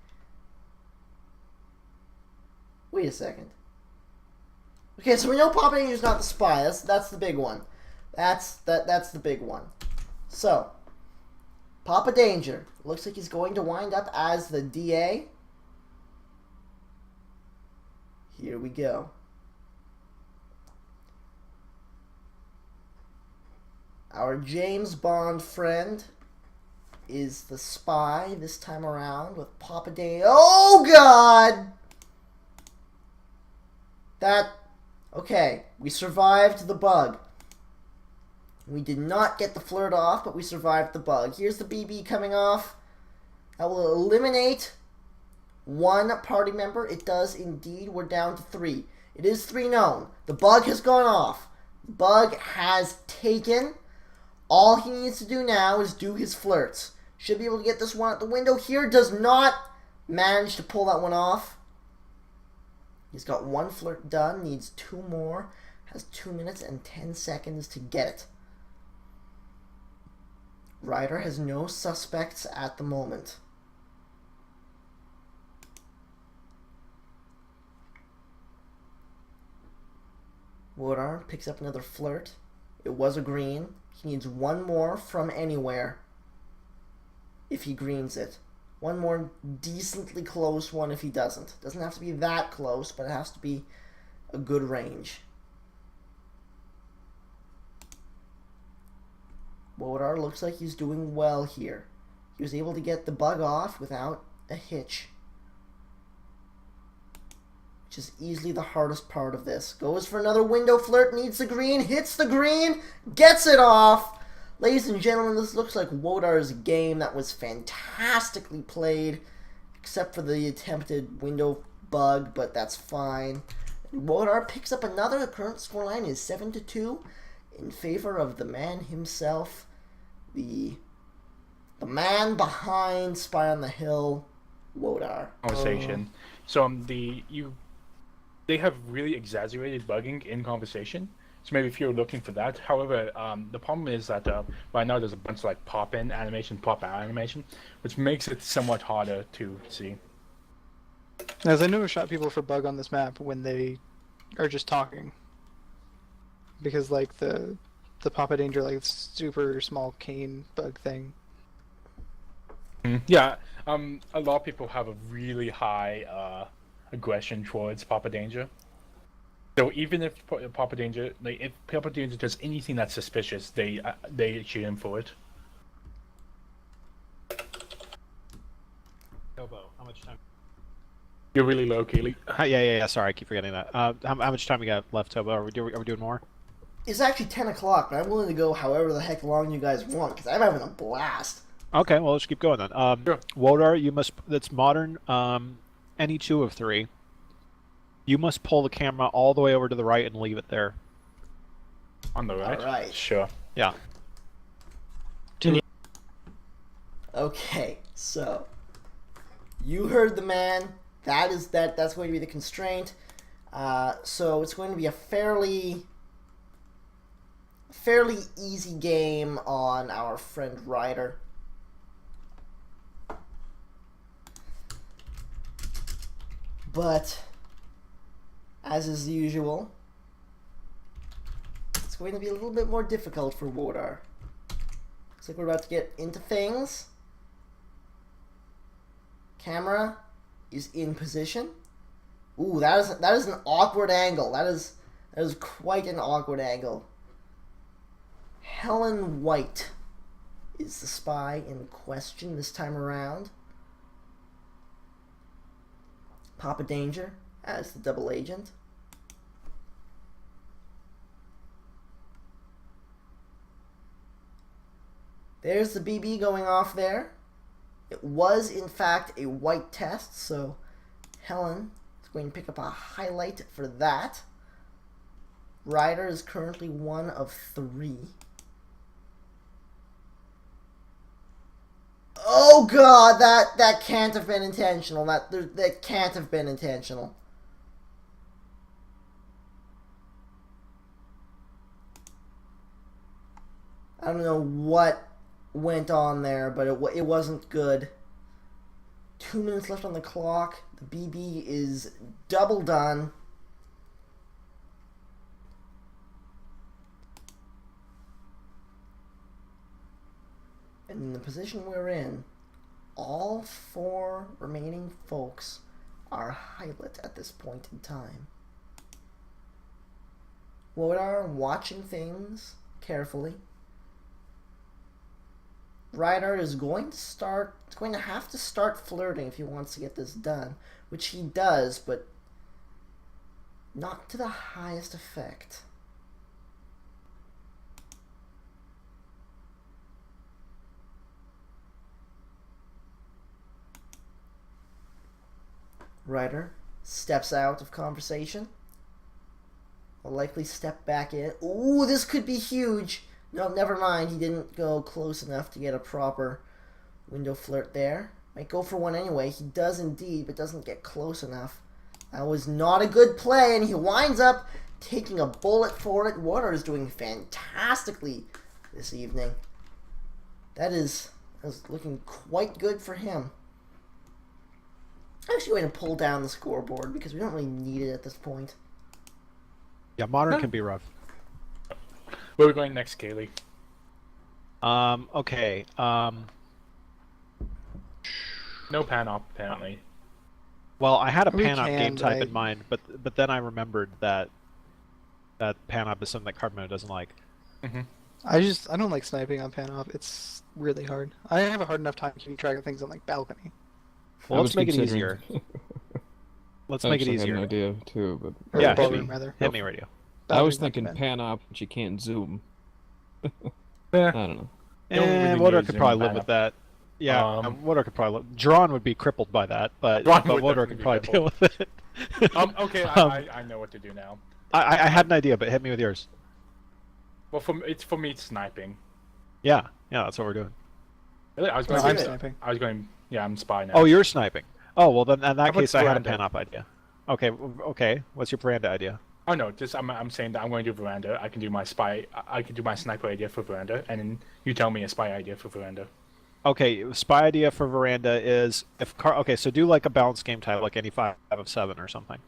Wait a second. Okay, so we know Papa Danger's not the spy. That's the big one. That's the big one. So, Papa Danger looks like he's going to wind up as the DA. Here we go. Our James Bond friend is the spy this time around with Papa Danger. Oh, God! Okay, we survived the bug. We did not get the flirt off, but we survived the bug. Here's the BB coming off. That will eliminate one party member. It does indeed. We're down to 3. It is 3 known. The bug has gone off. The bug has taken. All he needs to do now is do his flirts. Should be able to get this one out the window here. Does not manage to pull that one off. He's got 1 flirt done. Needs 2 more. Has 2 minutes and 10 seconds to get it. Ryder has no suspects at the moment. Wotar picks up another flirt. It was a green. He needs 1 more from anywhere. If he greens it. 1 more decently close one if he doesn't. Doesn't have to be that close, but it has to be a good range. Wotar looks like he's doing well here. He was able to get the bug off without a hitch. Which is easily the hardest part of this. Goes for another window flirt, needs the green, hits the green, gets it off. Ladies and gentlemen, this looks like Wotar's game that was fantastically played. Except for the attempted window bug, but that's fine. Wotar picks up another. The current scoreline is 7-2 in favor of the man himself. The man behind Spy on the Hill, Wotar. Conversation. So they have really exaggerated bugging in conversation. So maybe if you're looking for that. However, the problem is that right now there's a bunch of like pop-in animation, pop-out animation, which makes it somewhat harder to see. As I never shot people for bug on this map when they are just talking. Because like the Papa Danger like super small cane bug thing. Yeah, a lot of people have a really high aggression towards Papa Danger. So even if Papa Danger, like if Papa Danger does anything that's suspicious, they shoot him for it. Tobo, how much time? You're really low, Kaylee. Yeah. Sorry, I keep forgetting that. How much time we got left, Tobo? Are we doing more? It's actually 10 o'clock, and I'm willing to go however the heck long you guys want, because I'm having a blast. Okay, well, let's keep going then. Sure. Wodar, you must. That's modern. Any 2 of 3. You must pull the camera all the way over to the right and leave it there. On the right? Alright. Sure. Yeah. Okay, so you heard the man. That's going to be the constraint. So it's going to be a fairly easy game on our friend Ryder. But as is usual, it's going to be a little bit more difficult for Wodar. Looks like we're about to get into things. Camera is in position. Ooh, that is an awkward angle. That is quite an awkward angle. Helen White is the spy in question this time around. Papa Danger as the double agent. There's the BB going off there. It was, in fact, a white test, so Helen is going to pick up a highlight for that. Ryder is currently 1 of 3. Oh god, that can't have been intentional. That can't have been intentional. I don't know what went on there, but it wasn't good. 2 minutes left on the clock. The BB is double done. And in the position we're in, all 4 remaining folks are Hylet at this point in time. Wodar watching things carefully. Ryder is going to have to start flirting if he wants to get this done, which he does, but not to the highest effect. Ryder steps out of conversation. Will likely step back in. Ooh, this could be huge. No, never mind. He didn't go close enough to get a proper window flirt there. Might go for one anyway. He does indeed, but doesn't get close enough. That was not a good play, and he winds up taking a bullet for it. Wodar is doing fantastically this evening. That is looking quite good for him. I'm actually going to pull down the scoreboard because we don't really need it at this point. Yeah, modern can be rough. Where are we going next, Kaylee? Okay. No pan-op, apparently. Well, I had a We pan-op can, game but type in mind, but then I remembered that pan-op is something that Cardmo doesn't like. I don't like sniping on pan-op. It's really hard. I have a hard enough time keeping track of things on like balcony. Well, I let's was make it considering- easier. Let's I make it actually had easier. an idea too, but Or Yeah, ballroom, hit me. rather. Hit me, radio. I was Balcony's not thinking bad. pan up, but you can't zoom. I Yeah. don't know. Don't really Wodar need could zoom probably on live pan with up. that. Yeah, Um, could probably live. Drawn would be crippled by that, but Drawn but would Wodar definitely could be probably deal with it. Okay, Um, I know what to do now. I had an idea, but hit me with yours. Well, for me, it's sniping. Yeah, that's what we're doing. Really? I was No, going. I'm to- sniping. I was going. Yeah, I'm spy now. Oh, you're sniping. Oh, well then in that about case I had a veranda? pan-op idea. Okay. What's your veranda idea? Oh no, just I'm saying that I'm going to do veranda. I can do my spy. I can do my sniper idea for veranda, and then you tell me a spy idea for veranda. Okay, spy idea for veranda is if okay, so do like a balanced game type, like any 5 of 7 or something.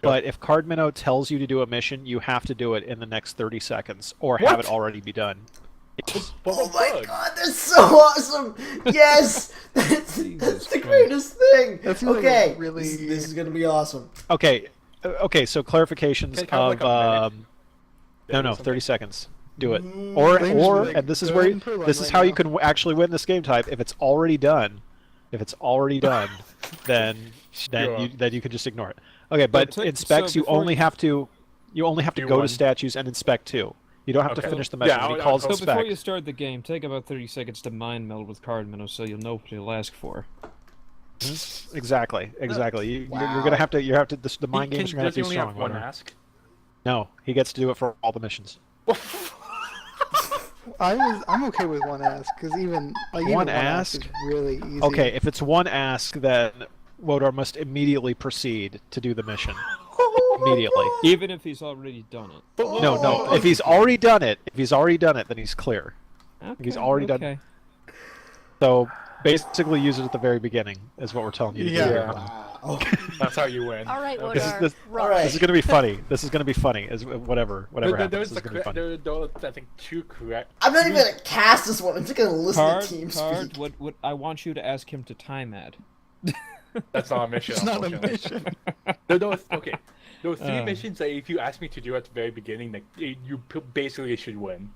But if Card Minnow tells you to do a mission, you have to do it in the next 30 seconds, or have it already be done. Oh my god, that's so awesome! Yes! That's the greatest thing! That seems like Okay, a really- this is gonna be awesome. Okay, okay. So clarifications Can I have, of like, a minute? no, Something? 30 seconds. Do it. Flames Or are, like, and this is good where and purloin this is right how you now. can actually win this game type. If it's already done, then you can just ignore it. Okay, but so in specs before you only have to Do go one. to statues and inspect 2. You don't have to Okay. finish the Yeah, mission. I When would- he calls I the would- So before spec. you start the game, take about 30 seconds to mind meld with Card Minnow so you'll know what he'll ask for. Exactly. You're Wow. gonna have to. The mind games are gonna have Does he to be only have strong. one Loader. ask? No, he gets to do it for all the missions. I'm okay with one ask because even One one ask? is really easy. Okay, if it's one ask, then Wodar must immediately proceed to do the mission. Immediately. Even if he's already done it. No. If he's already done it, then he's clear. He's already done- okay. So basically, use it at the very beginning is what we're telling you to Yeah. do. Wow. That's how you win. All right, This is Wodar. this- Rush. This is gonna be funny. Is whatever happens. There's This is gonna be funny. I think 2 correct. I'm not even gonna cast this one, I'm just gonna listen Card, to team Card, speak. what I want you to ask him to time add. That's not a mission. It's not a unfortunately. mission. Okay. Those 3 missions that if you ask me to do at the very beginning, like, you basically should win.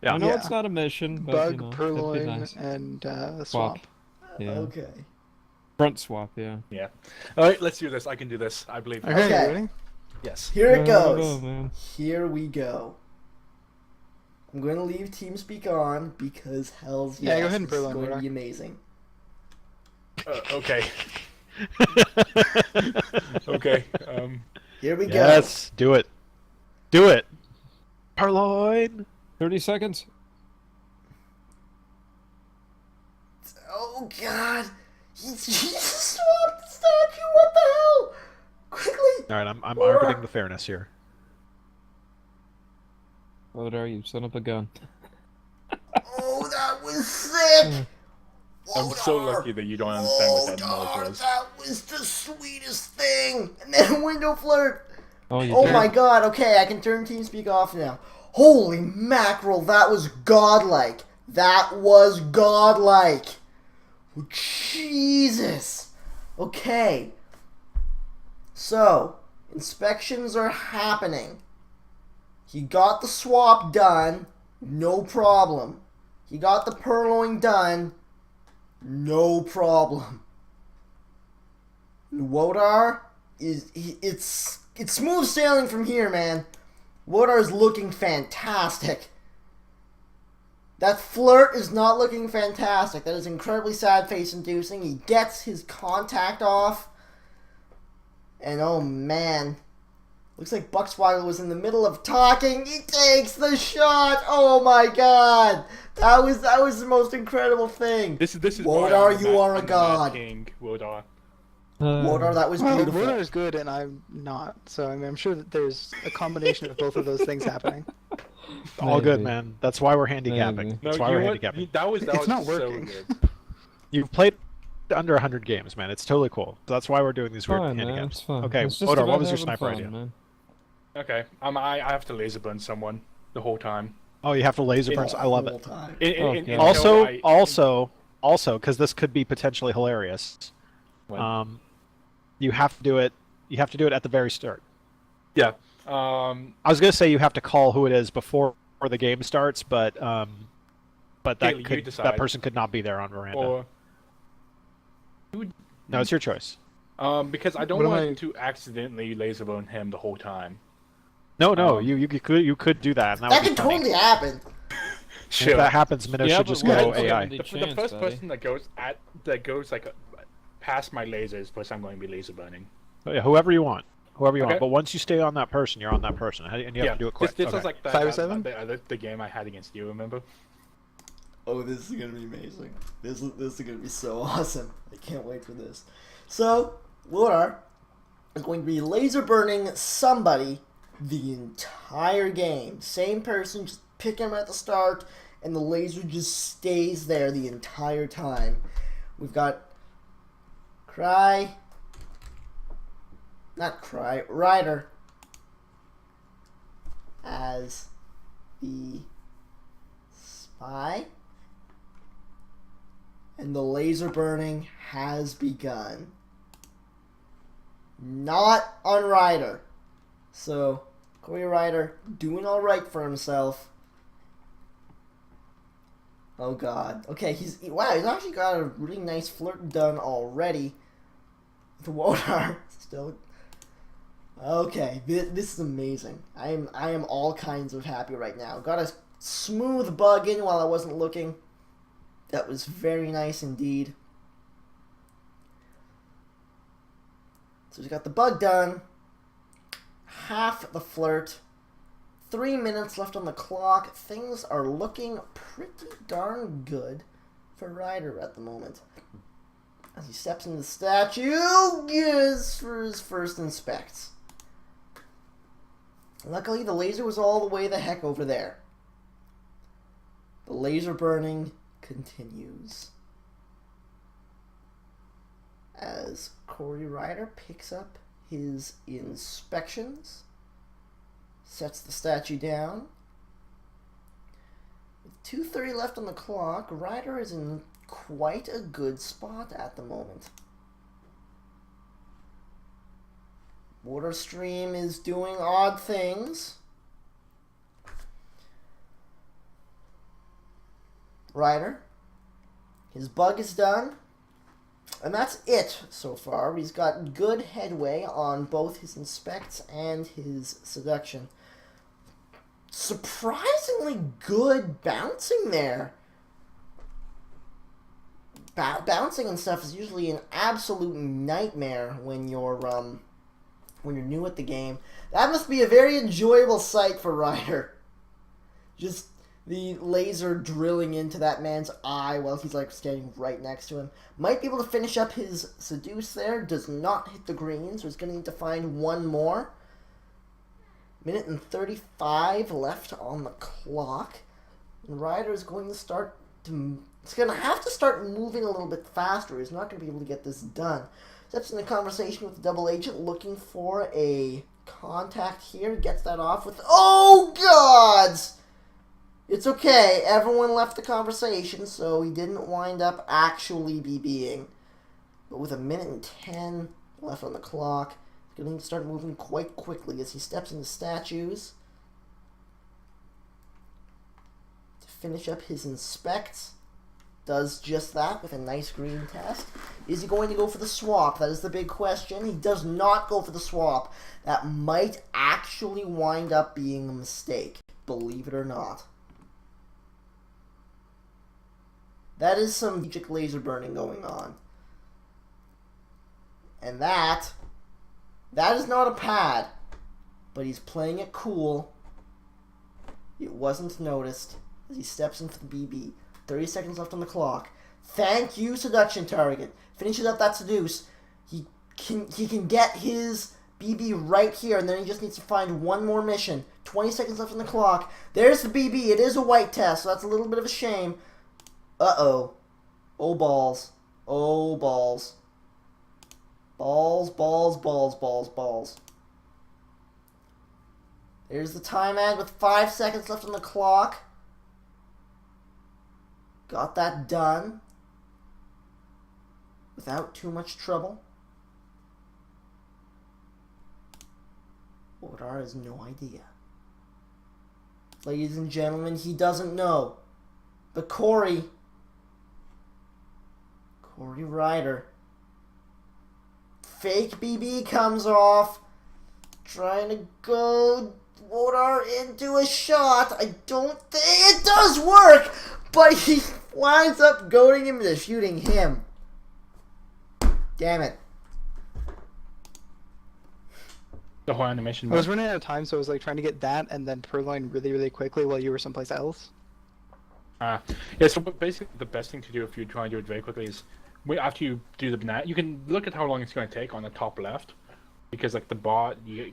Yeah. I know Yeah. it's not a mission, but Bug, you know, purloin, that'd be nice. and Swap. swamp. Yeah. Okay. Front swap, yeah. Yeah. All right, let's do this. I can do this. I believe. Okay, Okay. ready? Yes. Here it Oh, goes. man. Here we go. I'm going to leave TeamSpeak on because hell's Yeah, yes, go ahead and this is Berlin, going to Wodar. be amazing. Okay. Okay. Here we go. Yes, do it. Do it. Purloin. 30 seconds. Oh god, he just swapped the statue. What the hell? Quickly. All right, I'm Wodar. arguing the fairness here. Wodar, you son of a gun. Oh, that was sick. I'm so Wodar. lucky that you don't understand what that Wodar, noise was. that was the sweetest thing. And then window flirt. Oh, you Oh did. my god, okay, I can turn TeamSpeak off now. Holy mackerel, that was godlike. That was godlike. Jesus. Okay. So, inspections are happening. He got the swap done, no problem. He got the purloin done, no problem. Wodar it's smooth sailing from here, man. Wodar is looking fantastic. That flirt is not looking fantastic. That is incredibly sad face inducing. He gets his contact off. And oh man. Looks like Buckswaggle was in the middle of talking. He takes the shot. Oh my god. That was the most incredible thing. This is Wodar, why I'm you the are a I'm the god. King, Wodar. Wodar, that was Well, beautiful. Wodar is good, and I'm not. So I mean, I'm sure that there's a combination of both of those things happening. All good, Maybe. man. That's why we're handicapping. Maybe. That's No, why you we're know what? handicapping. That was It's not so working. good. You've played under 100 games, man. It's totally cool. That's why we're doing these weird Fine, man. handicaps. It's fun. Okay, It's just Wodar, about what was your having sniper fun, idea? Man. Okay. I have to laser burn someone the whole time. Oh, you have to laser burn. I love Whole it. time. Oh, yeah. Also, because this could be potentially hilarious. What? You have to do it. You have to do it at the very start. Yeah. I was gonna say you have to call who it is before the game starts, but Caley, you that decide. person could not be there on veranda. Or No, it's your choice. because I don't What am want I- to accidentally laser burn him the whole time. No, Um, you could do that. And that That would be could funny. totally happen. If that happens, Minnow Yeah, should but just we're go also AI. gonna The Chance, first buddy. person that goes like past my lasers, plus I'm going to be laser burning. Yeah, whoever you want. Whoever you Okay. want. But once you stay on that person, you're on that person, and you have to do it quick. This Okay. was like Five or seven? the game I had against you. Remember? Oh, this is gonna be amazing. This is gonna be so awesome. I can't wait for this. So, Wodar is going to be laser burning somebody the entire game. Same person, just pick him at the start and the laser just stays there the entire time. We've got Ryder as the spy, and the laser burning has begun. Not on Ryder. So, KrazyCaley doing alright for himself. Oh god. Okay, he's actually got a really nice flirt done already. The Wodar still. Okay, this is amazing. I am all kinds of happy right now. Got a smooth bug in while I wasn't looking. That was very nice indeed. So we got the bug done. Half the flirt. 3 minutes left on the clock. Things are looking pretty darn good for Ryder at the moment. As he steps into the statue, yes, for his first inspects. Luckily, the laser was all the way the heck over there. The laser burning continues. As KrazyCaley picks up his inspections, sets the statue down. With 2:30 left on the clock, Ryder is in quite a good spot at the moment. Water stream is doing odd things. Ryder, his bug is done. And that's it so far. He's got good headway on both his inspects and his seduction. Surprisingly good bouncing there. Bouncing and stuff is usually an absolute nightmare when you're new at the game. That must be a very enjoyable sight for Ryder. Just the laser drilling into that man's eye while he's like standing right next to him. Might be able to finish up his seduce there. Does not hit the green, so he's going to need to find one more. Minute and 35 left on the clock. And Ryder is going to start to... It's going to have to start moving a little bit faster. He's not going to be able to get this done. Steps in a conversation with the double agent looking for a contact here. Gets that off with... Oh, gods! It's okay, everyone left the conversation, so he didn't wind up actually BBing. But with a minute and 10 left on the clock, he's going to start moving quite quickly as he steps into statues to finish up his inspects. Does just that with a nice green test. Is he going to go for the swap? That is the big question. He does not go for the swap. That might actually wind up being a mistake, believe it or not. That is some magic laser burning going on. And that is not a pad, but he's playing it cool. It wasn't noticed as he steps into the BB. 30 seconds left on the clock. Thank you, seduction target. Finishes up that seduce. He can get his BB right here, and then he just needs to find one more mission. 20 seconds left on the clock. There's the BB. It is a white test, so that's a little bit of a shame. Uh-oh. Oh, balls. Oh, balls. Balls, balls, balls, balls, balls. There's the time ad with 5 seconds left on the clock. Got that done. Without too much trouble. Wodar has no idea. Ladies and gentlemen, he doesn't know. But KrazyCaley fake BB comes off. Trying to go Wodar into a shot. I don't think it does work, but he winds up goading him into shooting him. Damn it. The whole animation. I was running out of time, so I was like trying to get that and then purloin really, really quickly while you were someplace else. Yeah, so basically the best thing to do if you try and do it very quickly is after you do the banana, you can look at how long it's going to take on the top left, because like the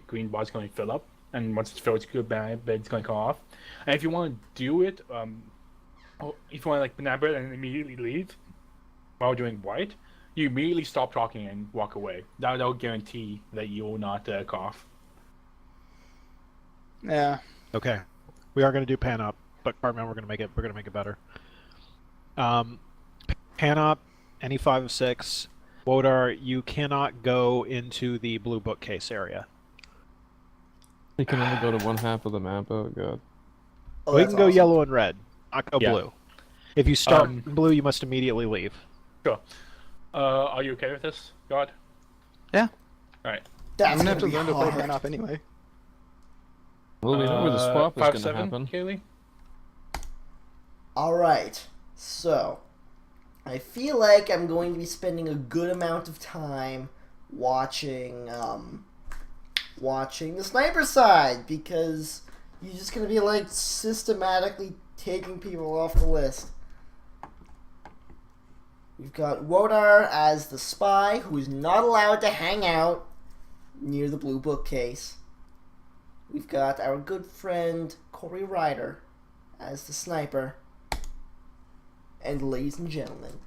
green bar is going to fill up, and once it's filled, it's good, but it's going to come off. And if you want to do it if you want to like banana and immediately leave while doing white, you immediately stop talking and walk away. That'll guarantee that you will not cough. Yeah. Okay, we are going to do pan up, but Cartman, we're going to make it better. Pan up, any 5 of 6. Wodar, you cannot go into the blue bookcase area. You can only go to one half of the map. Oh god. Oh, We that's can go awesome. yellow and red, not go Yeah. blue. If you start Um, blue, you must immediately leave. Sure. Are you okay with this, God? Yeah. All right. That's I'm gonna have to be learn to play hard. pan up anyway. Well, we know where the swap is 5, gonna 7, happen. Kaylee? All right, so I feel like I'm going to be spending a good amount of time watching watching the sniper side, because you're just gonna be like systematically taking people off the list. We've got Wodar as the spy, who is not allowed to hang out near the blue bookcase. We've got our good friend KrazyCaley as the sniper. And ladies and gentlemen,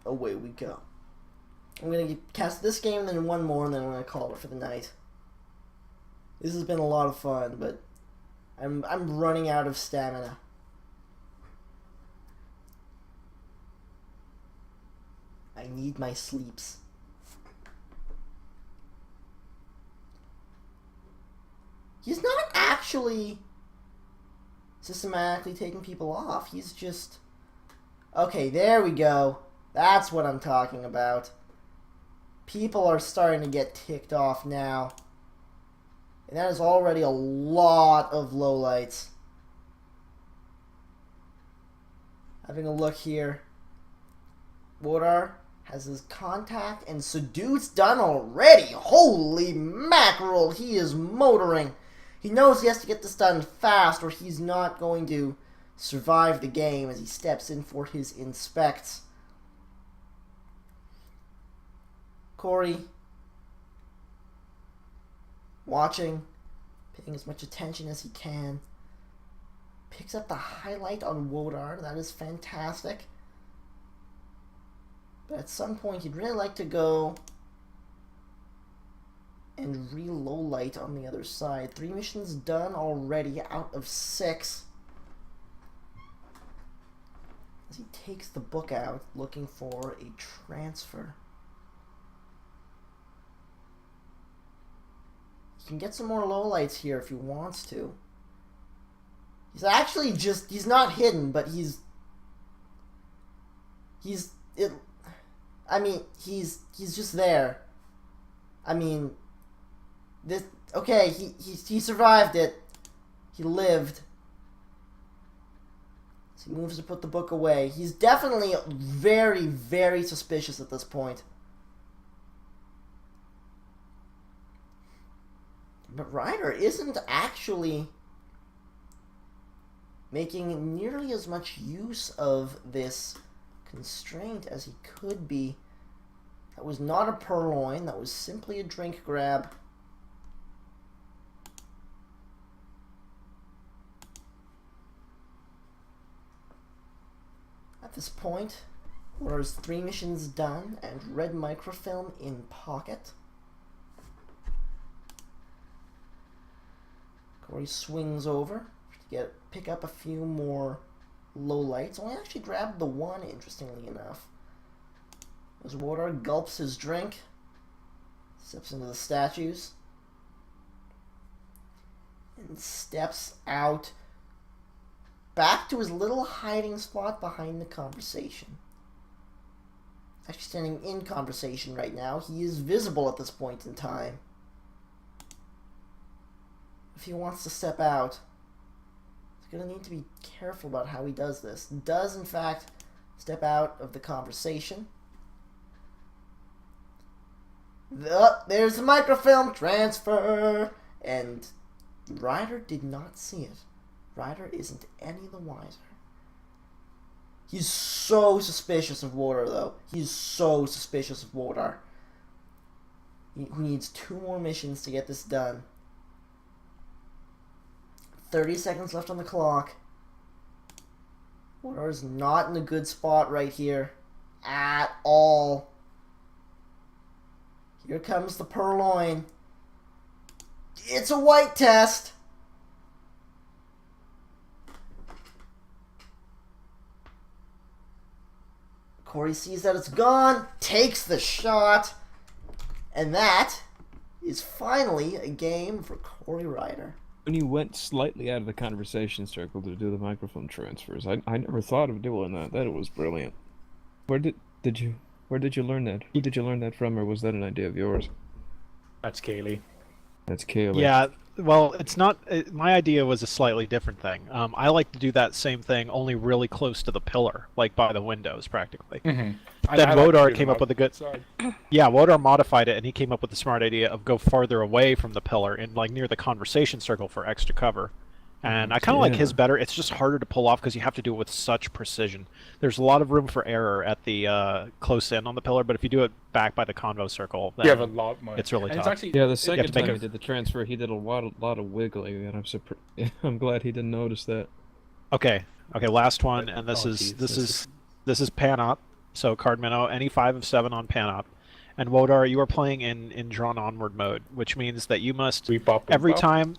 away we go. I'm going to cast this game, then one more, and then I'm going to call it for the night. This has been a lot of fun, but I'm running out of stamina. I need my sleeps. He's not actually systematically taking people off. He's just... Okay, there we go. That's what I'm talking about. People are starting to get ticked off now. And that is already a lot of lowlights. Having a look here. Wodar has his contact and seduce done already. Holy mackerel, he is motoring. He knows he has to get this done fast or he's not going to survive the game as he steps in for his inspects. Corey, watching, paying as much attention as he can. Picks up the highlight on Wodar. That is fantastic. But at some point, he'd really like to go and re-low light on the other side. 3 missions done already out of 6. As he takes the book out, looking for a transfer. He can get some more lowlights here if he wants to. He's actually just, he's not hidden, but he's just there. I mean, this, okay, he survived it. He lived. So he moves to put the book away. He's definitely very, very suspicious at this point. But Ryder isn't actually making nearly as much use of this constraint as he could be. That was not a purloin, that was simply a drink grab. At this point, Wadar's 3 missions done and red microfilm in pocket. Corey swings over to pick up a few more lowlights. Only actually grabbed the one, interestingly enough. As Wodar gulps his drink, steps into the statues, and steps out back to his little hiding spot behind the conversation. Actually standing in conversation right now. He is visible at this point in time. If he wants to step out, he's going to need to be careful about how he does this. Does, in fact, step out of the conversation. There's the microfilm transfer! And Ryder did not see it. Ryder isn't any the wiser. He's so suspicious of Wodar, though. He's so suspicious of Wodar. He needs 2 more missions to get this done. 30 seconds left on the clock. Water is not in a good spot right here. At all. Here comes the purloin. It's a white test. Cory sees that it's gone, takes the shot, and that is finally a game for Coryryder. When you went slightly out of the conversation circle to do the microphone transfers, I never thought of doing that. That was brilliant. Where did you learn that? Who did you learn that from, or was that an idea of yours? That's Kaylee. That's Caleb. Yeah, well, it's not. My idea was a slightly different thing. I like to do that same thing, only really close to the pillar, like by the windows, practically. Mm-hmm. Then Wodar came up with a good. Yeah, Wodar modified it, and he came up with the smart idea of go farther away from the pillar and like near the conversation circle for extra cover. And I kind of like his better. It's just harder to pull off because you have to do it with such precision. There's a lot of room for error at the close in on the pillar, but if you do it back by the convo circle, then you have a lot more. it's really And tough. it's actually, Yeah, the second make time a- he did the transfer, he did a lot of wiggling, and I'm glad he didn't notice that. Okay, last one, and Oh, geez, this is pan up. So card minnow, any 5 of 7 on pan up, and Wodar, you are playing in drawn onward mode, which means that you must Weep bop, boop every bop. time.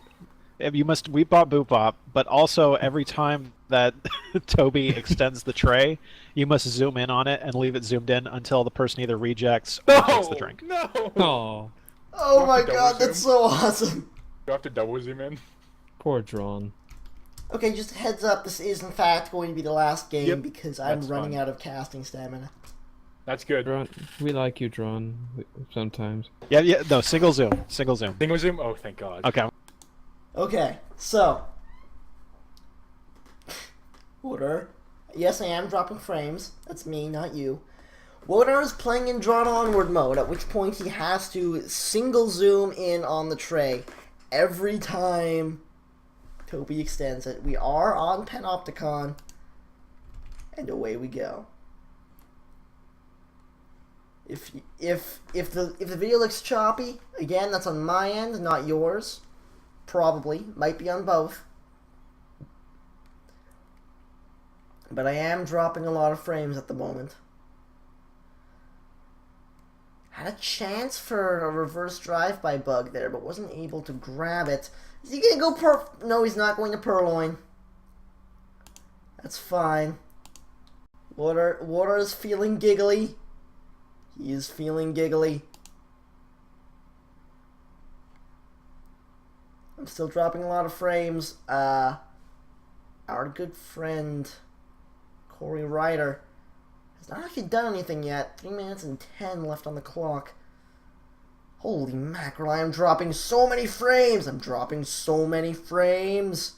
You must weep bop boop bop, but also every time that Toby extends the tray, you must zoom in on it and leave it zoomed in until the person either rejects or takes the drink. No. Oh, Oh my Double god, that's zoom. so awesome. Do I have to double zoom in? poor Drawn. Okay, just a heads up, this is in fact going to be the last game Yep, because I'm that's running fine. out of casting stamina. That's good. Drawn, we like you, Drawn. Sometimes. Yeah, no, single zoom. Single zoom? Oh, thank God. Okay. Okay, so. Wodar. Yes, I am dropping frames. That's me, not you. Wodar is playing in drawn onward mode, at which point he has to single zoom in on the tray every time Toby extends it. We are on Panopticon, and away we go. If the video looks choppy, again, that's on my end, not yours. Probably. Might be on both. But I am dropping a lot of frames at the moment. Had a chance for a reverse drive-by bug there, but wasn't able to grab it. Is he gonna go No, he's not going to purloin. That's fine. Water is feeling giggly. He is feeling giggly. I'm still dropping a lot of frames. Our good friend Coryryder has not actually done anything yet. 3 minutes and 10 left on the clock. Holy mackerel, I am dropping so many frames! I'm dropping so many frames!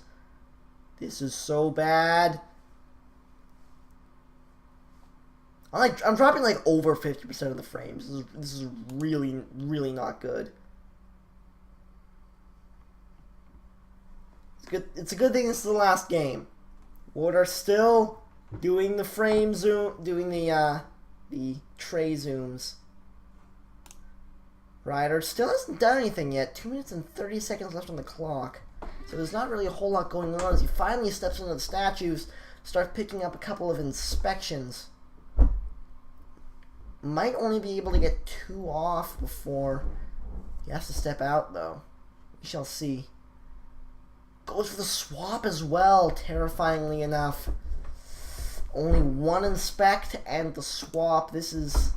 This is so bad. I'm dropping like over 50% of the frames. This is really, really not good. It's a good thing this is the last game. Wodar still doing the frame zoom, doing the tray zooms. Ryder still hasn't done anything yet. 2 minutes and 30 seconds left on the clock. So there's not really a whole lot going on as he finally steps into the statues, starts picking up a couple of inspections. Might only be able to get 2 off before he has to step out, though. We shall see. Goes for the swap as well, terrifyingly enough. Only 1 inspect and the swap. This is...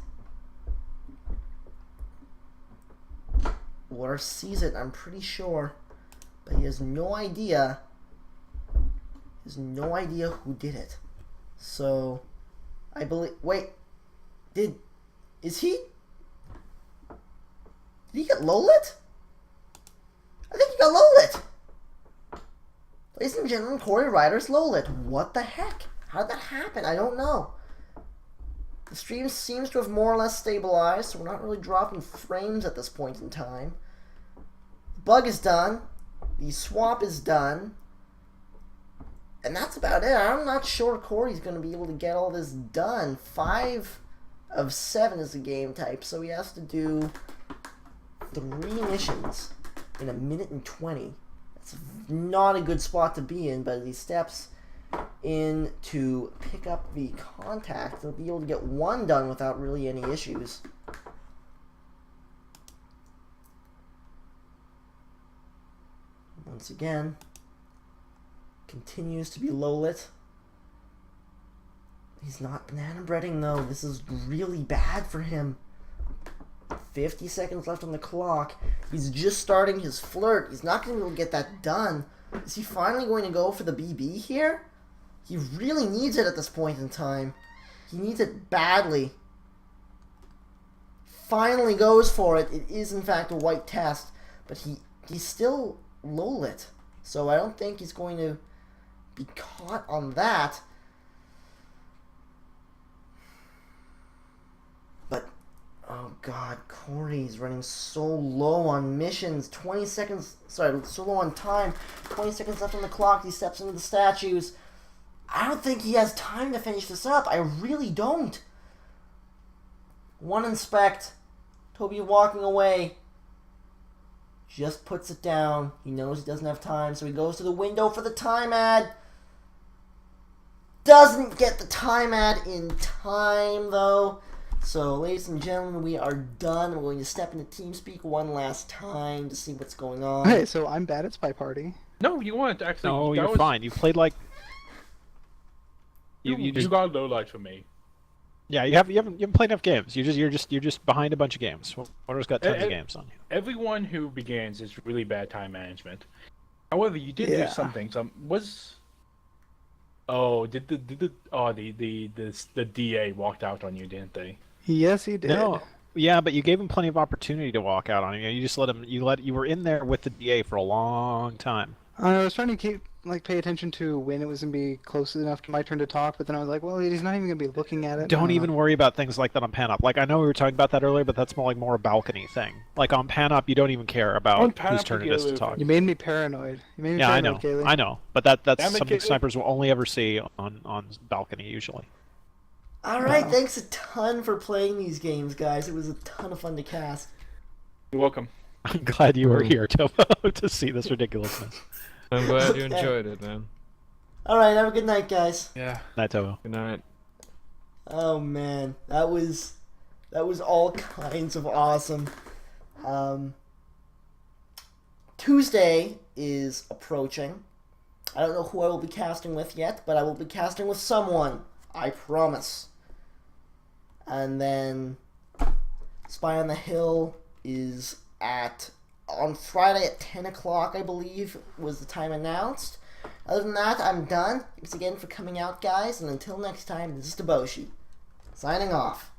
Water sees it, I'm pretty sure. But he has no idea. He has no idea who did it. So, I believe... Wait. Is he... Did he get low-lit? I think he got low-lit. Ladies and gentlemen, Coryryder's low-lit. What the heck? How did that happen? I don't know. The stream seems to have more or less stabilized, so we're not really dropping frames at this point in time. The bug is done. The swap is done. And that's about it. I'm not sure Cory's going to be able to get all this done. 5 of 7 is the game type, so he has to do 3 missions in 1 minute and 20. It's not a good spot to be in, but as he steps in to pick up the contact, he'll be able to get one done without really any issues. Once again, continues to be low lit. He's not banana breading though. This is really bad for him. 50 seconds left on the clock. He's just starting his flirt. He's not going to be able to get that done. Is he finally going to go for the BB here? He really needs it at this point in time. He needs it badly. Finally goes for it. It is in fact a white test, but he's still low lit. So I don't think he's going to be caught on that. But oh god, Corey's running so low on missions. 20 seconds, sorry, so low on time. 20 seconds left on the clock. He steps into the statues. I don't think he has time to finish this up. I really don't. One inspect. Toby walking away. Just puts it down. He knows he doesn't have time, so he goes to the window for the time ad. Doesn't get the time ad in time, though. So, ladies and gentlemen, we are done. We're going to step into TeamSpeak one last time to see what's going on. Okay, so I'm bad at Spy Party. No, you weren't actually. No, that you're was- fine. You played like. You just got low light for me. yeah. You haven't played enough games. You're just behind a bunch of games. Winter's got tons of games on you. Everyone who begins is really bad time management. However, you did do some things. The DA walked out on you, didn't they? Yes, he did. No. Yeah, but you gave him plenty of opportunity to walk out on you. You just let him. You were in there with the DA for a long time. I was trying to pay attention to when it was gonna be close enough to my turn to talk, but then I was like, well, he's not even gonna be looking at it. Don't even worry about things like that on Pan Up. Like I know we were talking about that earlier, but that's more a balcony thing. Like on Pan Up, you don't even care about whose turn it is to talk. You made me paranoid. You made me Yeah, paranoid, Kaylee. I know, but that's Damn it, something Kaylee. snipers will only ever see on balcony usually. Alright, Wow. thanks a ton for playing these games, guys. It was a ton of fun to cast. You're welcome. I'm glad you were here, Tobo, to see this ridiculousness. I'm glad you Okay. enjoyed it, man. Alright, have a good night, guys. Yeah. Night, Tobo. Good night. Oh man, that was all kinds of awesome. Tuesday is approaching. I don't know who I will be casting with yet, but I will be casting with someone. I promise. And then Spy on the Hill is on Friday at 10 o'clock, I believe, was the time announced. Other than that, I'm done. Thanks again for coming out, guys, and until next time, this is Deboshi, signing off.